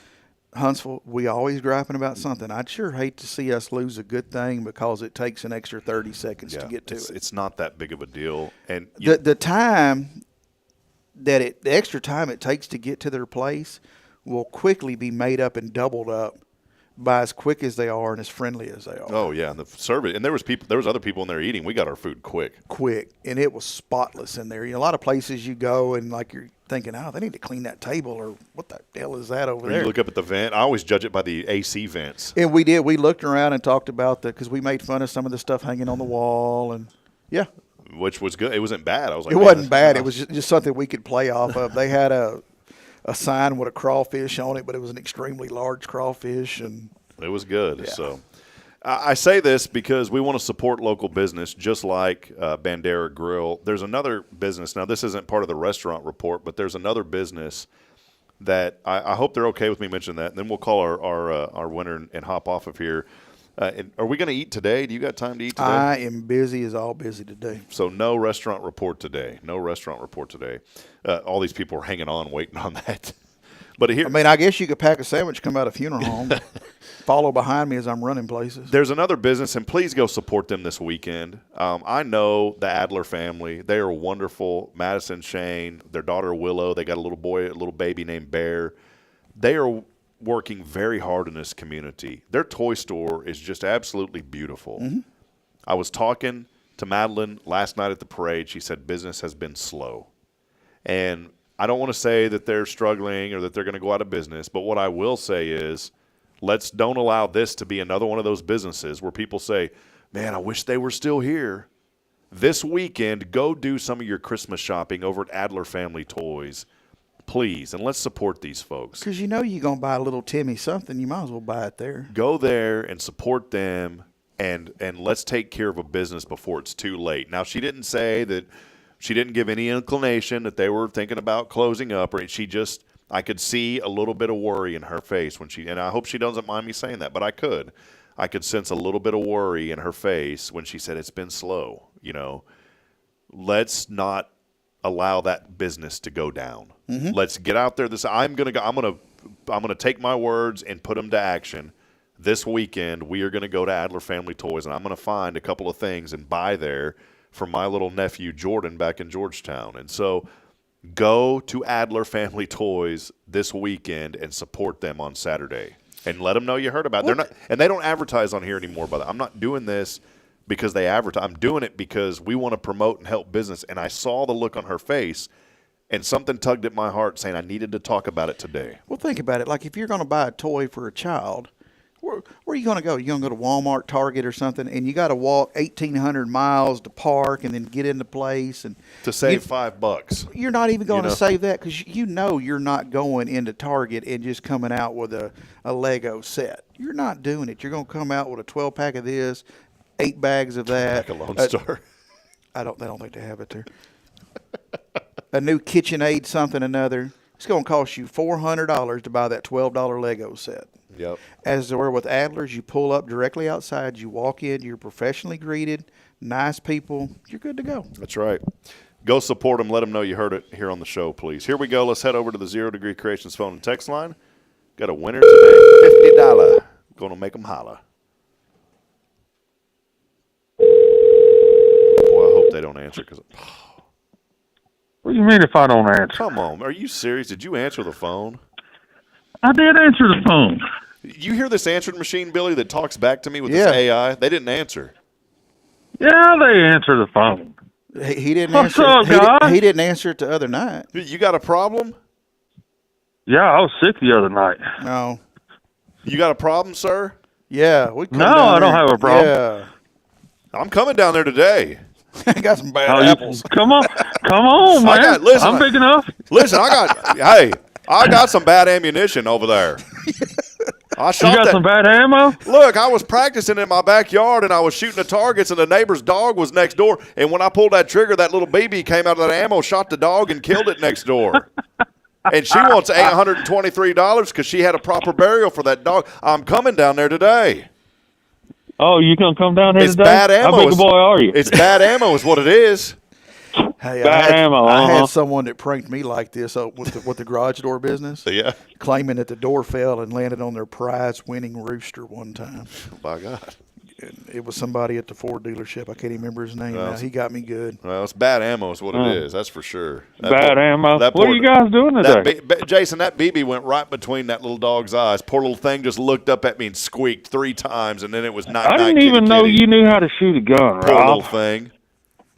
Speaker 8: Huntsville, we always griping about something. I'd sure hate to see us lose a good thing because it takes an extra 30 seconds to get to it.
Speaker 3: It's not that big of a deal. And
Speaker 8: the time the extra time it takes to get to their place will quickly be made up and doubled up by as quick as they are and as friendly as they are.
Speaker 3: Oh yeah, and the service, and there was other people in there eating. We got our food quick,
Speaker 8: and it was spotless in there. A lot of places you go and like you're thinking, they need to clean that table, or what the hell is that over there?
Speaker 3: You look up at the vent. I always judge it by the AC vents.
Speaker 8: And we did. We looked around and talked about because we made fun of some of the stuff hanging on the wall, and
Speaker 3: which was good. It wasn't bad. I was like,
Speaker 8: it wasn't bad. It was just something we could play off of. They had a sign with a crawfish on it, but it was an extremely large crawfish, and
Speaker 3: It was good.
Speaker 8: Yeah.
Speaker 3: So I say this because we want to support local business, just like Bandera Grill. There's another business. Now, this isn't part of the restaurant report, but there's another business that I hope they're okay with me mentioning that. And then we'll call our winner and hop off of here. Are we going to eat today? Do you got time to eat today?
Speaker 8: I am busy as all busy today.
Speaker 3: So no restaurant report today. No restaurant report today. All these people are hanging on, waiting on that. But here,
Speaker 8: I mean, I guess you could pack a sandwich, come out of funeral home, follow behind me as I'm running places.
Speaker 3: There's another business, and please go support them this weekend. I know the Adler family. They are wonderful. Madison, Shane, their daughter Willow. They got a little baby named Bear. They are working very hard in this community. Their toy store is just absolutely beautiful.
Speaker 8: Mm-hmm.
Speaker 3: I was talking to Madeline last night at the parade. She said business has been slow. And I don't want to say that they're struggling or that they're going to go out of business, but what I will say is don't allow this to be another one of those businesses where people say, man, I wish they were still here. This weekend, go do some of your Christmas shopping over at Adler Family Toys, please, and let's support these folks.
Speaker 8: Because you're going to buy a little Timmy something, you might as well buy it there.
Speaker 3: Go there and support them, and let's take care of a business before it's too late. Now, she didn't say that. She didn't give any inclination that they were thinking about closing up, or I could see a little bit of worry in her face and I hope she doesn't mind me saying that, but I could sense a little bit of worry in her face when she said it's been slow. Let's not allow that business to go down.
Speaker 8: Mm-hmm.
Speaker 3: Let's get out there. I'm gonna take my words and put them to action. This weekend, we are gonna go to Adler Family Toys, and I'm gonna find a couple of things and buy there for my little nephew Jordan back in Georgetown. And so go to Adler Family Toys this weekend and support them on Saturday and let them know you heard about it. They don't advertise on here anymore, but I'm not doing this because they advertise. I'm doing it because we want to promote and help business. And I saw the look on her face and something tugged at my heart saying I needed to talk about it today.
Speaker 8: Well, think about it. Like if you're going to buy a toy for a child, where are you going to go? You're going to go to Walmart, Target, or something, and you got to walk 1,800 miles to park and then get into place and
Speaker 3: to save $5.
Speaker 8: You're not even going to save that because you're not going into Target and just coming out with a Lego set. You're not doing it. You're going to come out with a 12-pack of this, 8 bags of that.
Speaker 3: Like a Lone Star.
Speaker 8: I don't think they have it there. A new KitchenAid something another. It's going to cost you $400 to buy that $12 Lego set.
Speaker 3: Yep.
Speaker 8: As there were with Adler's, you pull up directly outside, you walk in, you're professionally greeted, nice people, you're good to go.
Speaker 3: That's right. Go support them. Let them know you heard it here on the show, please. Here we go. Let's head over to the 0 Degree Creations phone and text line. Got a winner today, $50. Going to make them holla. Boy, I hope they don't answer because.
Speaker 13: What do you mean if I don't answer?
Speaker 3: Come on. Are you serious? Did you answer the phone?
Speaker 13: I did answer the phone.
Speaker 3: You hear this answering machine, Billy, that talks back to me with this AI? They didn't answer.
Speaker 13: Yeah, they answer the phone.
Speaker 8: He didn't
Speaker 13: What's
Speaker 8: answer.
Speaker 13: up, guys?
Speaker 8: He didn't answer it the other night.
Speaker 3: You got a problem?
Speaker 13: Yeah, I was sick the other night.
Speaker 8: No.
Speaker 3: You got a problem, sir?
Speaker 8: Yeah.
Speaker 13: No, I don't have a problem.
Speaker 8: Yeah.
Speaker 3: I'm coming down there today.
Speaker 8: I got some bad apples.
Speaker 13: Come on, man. I'm big enough.
Speaker 3: Listen, I got some bad ammunition over there. I shot
Speaker 13: you got some bad ammo?
Speaker 3: Look, I was practicing in my backyard, and I was shooting the targets, and the neighbor's dog was next door. And when I pulled that trigger, that little BB came out of that ammo, shot the dog, and killed it next door. And she wants $823 because she had a proper burial for that dog. I'm coming down there today.
Speaker 13: Oh, you going to come down here
Speaker 3: it's
Speaker 13: today?
Speaker 3: Bad ammo.
Speaker 13: How big a boy are you?
Speaker 3: It's bad ammo is what it is.
Speaker 8: Hey,
Speaker 13: bad ammo.
Speaker 8: I had someone that pranked me like this with the garage door business.
Speaker 3: Yeah.
Speaker 8: Claiming that the door fell and landed on their prize-winning rooster one time.
Speaker 3: My God.
Speaker 8: And it was somebody at the Ford dealership. I can't even remember his name now. He got me good.
Speaker 3: Well, it's bad ammo is what it is. That's for sure.
Speaker 13: Bad ammo. What are you guys doing today?
Speaker 3: Jason, that BB went right between that little dog's eyes. Poor little thing just looked up at me and squeaked 3 times, and then it was not.
Speaker 13: I didn't even know you knew how to shoot a gun,
Speaker 3: Poor
Speaker 13: Rob.
Speaker 3: little thing.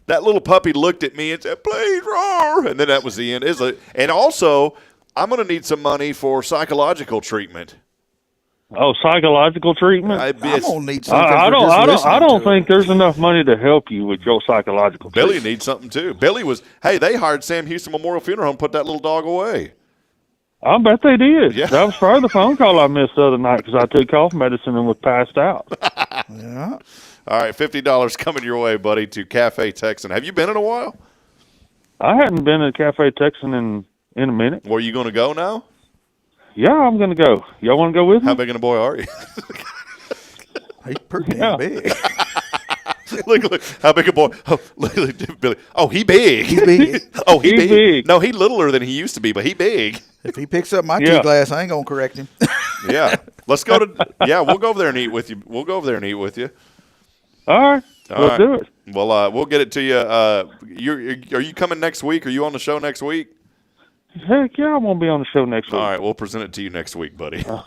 Speaker 3: That little puppy looked at me and said, "Please roar," and then that was the end. And also, I'm going to need some money for psychological treatment.
Speaker 13: Oh, psychological treatment?
Speaker 8: I'm gonna need something.
Speaker 13: I don't think there's enough money to help you with your psychological
Speaker 3: Billy
Speaker 13: treatment.
Speaker 3: needs something too. Billy was. Hey, they hired Sam Houston Memorial Funeral Home, put that little dog away.
Speaker 13: I bet they did.
Speaker 3: Yeah.
Speaker 13: That was probably the phone call I missed the other night because I took cough medicine and was passed out.
Speaker 8: Yeah.
Speaker 3: All right, $50 coming your way, buddy, to Cafe Texan. Have you been in a while?
Speaker 13: I hadn't been at Cafe Texan in a minute.
Speaker 3: Where are you going to go now?
Speaker 13: Yeah, I'm going to go. Y'all want to go with me?
Speaker 3: How big of a boy are you?
Speaker 8: He's pretty damn big.
Speaker 3: look, how big a boy? Oh, look, Billy. Oh, he big.
Speaker 8: He's big.
Speaker 3: Oh, he big. No, he littler than he used to be, but he big.
Speaker 8: If he picks up my tea glass, I ain't going to correct him.
Speaker 3: Yeah. Let's go to – yeah, we'll go over there and eat with you.
Speaker 13: All right. Let's do it.
Speaker 3: Well, we'll get it to you. Are you coming next week? Are you on the show next week?
Speaker 13: Heck yeah, I'm going to be on the show next week.
Speaker 3: All right, we'll present it to you next week, buddy.
Speaker 13: All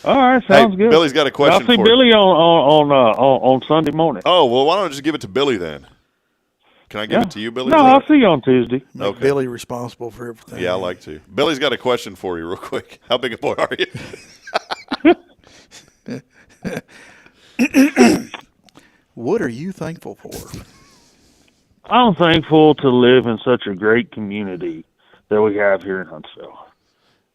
Speaker 13: right, sounds good.
Speaker 3: Billy's got a question
Speaker 13: I'll see
Speaker 3: for
Speaker 13: Billy
Speaker 3: you.
Speaker 13: on Sunday morning.
Speaker 3: Oh, well, why don't I just give it to Billy then? Can I give it to you, Billy?
Speaker 13: No, I'll see you on Tuesday.
Speaker 8: Make Billy responsible for everything.
Speaker 3: Yeah, I like to. Billy's got a question for you real quick. How big a boy are you?
Speaker 8: What are you thankful for?
Speaker 13: I'm thankful to live in such a great community that we have here in Huntsville.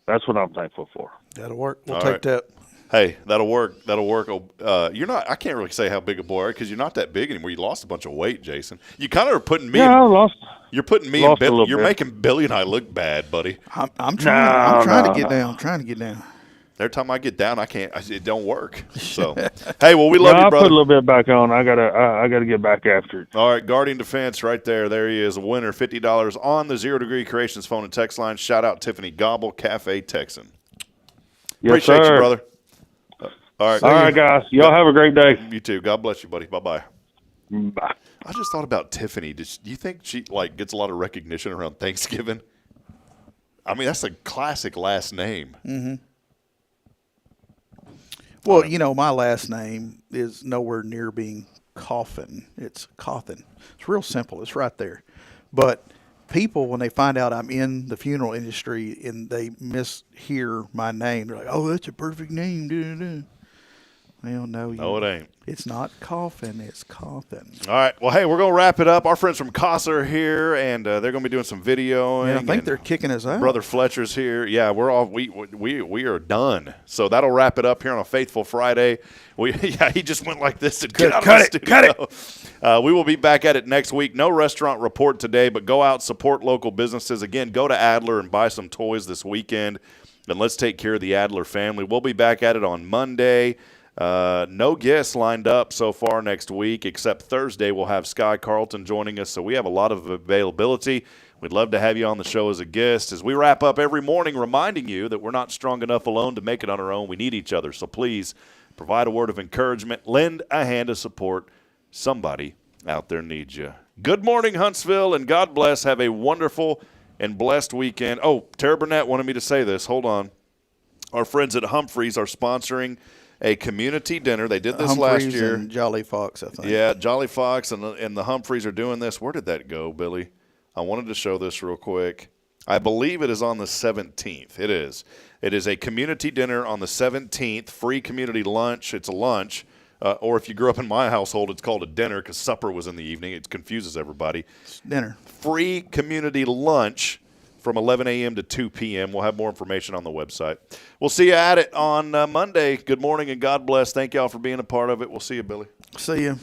Speaker 13: That's what I'm thankful for.
Speaker 8: That'll work. We'll take that.
Speaker 3: Hey, that'll work. You're not. I can't really say how big a boy are because you're not that big anymore. You lost a bunch of weight, Jason. You kind of are putting me.
Speaker 13: Yeah, I lost.
Speaker 3: You're putting me.
Speaker 13: Lost
Speaker 3: in
Speaker 13: a little
Speaker 3: You're
Speaker 13: bit.
Speaker 3: making Billy and I look bad, buddy.
Speaker 8: I'm trying to get down. Trying to get down.
Speaker 3: Every time I get down, I can't. It don't work. So, hey, well, we love you,
Speaker 13: I'll
Speaker 3: brother.
Speaker 13: put a little bit back on. I gotta get back after it.
Speaker 3: All right, Guardian Defense right there. There he is, a winner, $50 on the 0 Degree Creations phone and text line. Shout out Tiffany Gobble, Cafe Texan.
Speaker 13: Yes,
Speaker 3: Appreciate
Speaker 13: sir.
Speaker 3: you, brother. All
Speaker 13: right, guys. Y'all have a great day.
Speaker 3: You too. God bless you, buddy. Bye-bye.
Speaker 13: Bye.
Speaker 3: I just thought about Tiffany. Do you think she gets a lot of recognition around Thanksgiving? I mean, that's a classic last name.
Speaker 8: Mm-hmm. Well, my last name is nowhere near being Coffin. It's Cawthon. It's real simple. It's right there. But people, when they find out I'm in the funeral industry and they mishear my name, they're like, "Oh, that's a perfect name." Da-da-da. Well, no,
Speaker 3: it ain't.
Speaker 8: It's not Coffin. It's Cawthon.
Speaker 3: All right. Well, hey, we're going to wrap it up. Our friends from CASA are here, and they're going to be doing some videoing.
Speaker 8: Yeah, I think they're kicking us out.
Speaker 3: Brother Fletcher's here. Yeah, we're all we are done. So that'll wrap it up here on a Faithful Friday. He just went like this and cut it. We will be back at it next week. No restaurant report today, but go out, support local businesses. Again, go to Adler and buy some toys this weekend, and let's take care of the Adler family. We'll be back at it on Monday. No guests lined up so far next week, except Thursday we'll have Sky Carlton joining us, so we have a lot of availability. We'd love to have you on the show as a guest. As we wrap up every morning, reminding you that we're not strong enough alone to make it on our own. We need each other, so please provide a word of encouragement, lend a hand of support. Somebody out there needs you. Good morning, Huntsville, and God bless. Have a wonderful and blessed weekend. Oh, Tara Burnett wanted me to say this. Hold on. Our friends at Humphreys are sponsoring a community dinner. They did this last year.
Speaker 8: And Jolly Fox, I think.
Speaker 3: Yeah, Jolly Fox and the Humphreys are doing this. Where did that go, Billy? I wanted to show this real quick. I believe it is on the 17th. It is. It is a community dinner on the 17th, free community lunch. It's a lunch. Or if you grew up in my household, it's called a dinner because supper was in the evening. It confuses everybody.
Speaker 8: It's dinner.
Speaker 3: Free community lunch from 11 a.m. to 2 p.m. We'll have more information on the website. We'll see you at it on Monday. Good morning and God bless. Thank y'all for being a part of it. We'll see you, Billy.
Speaker 8: See you.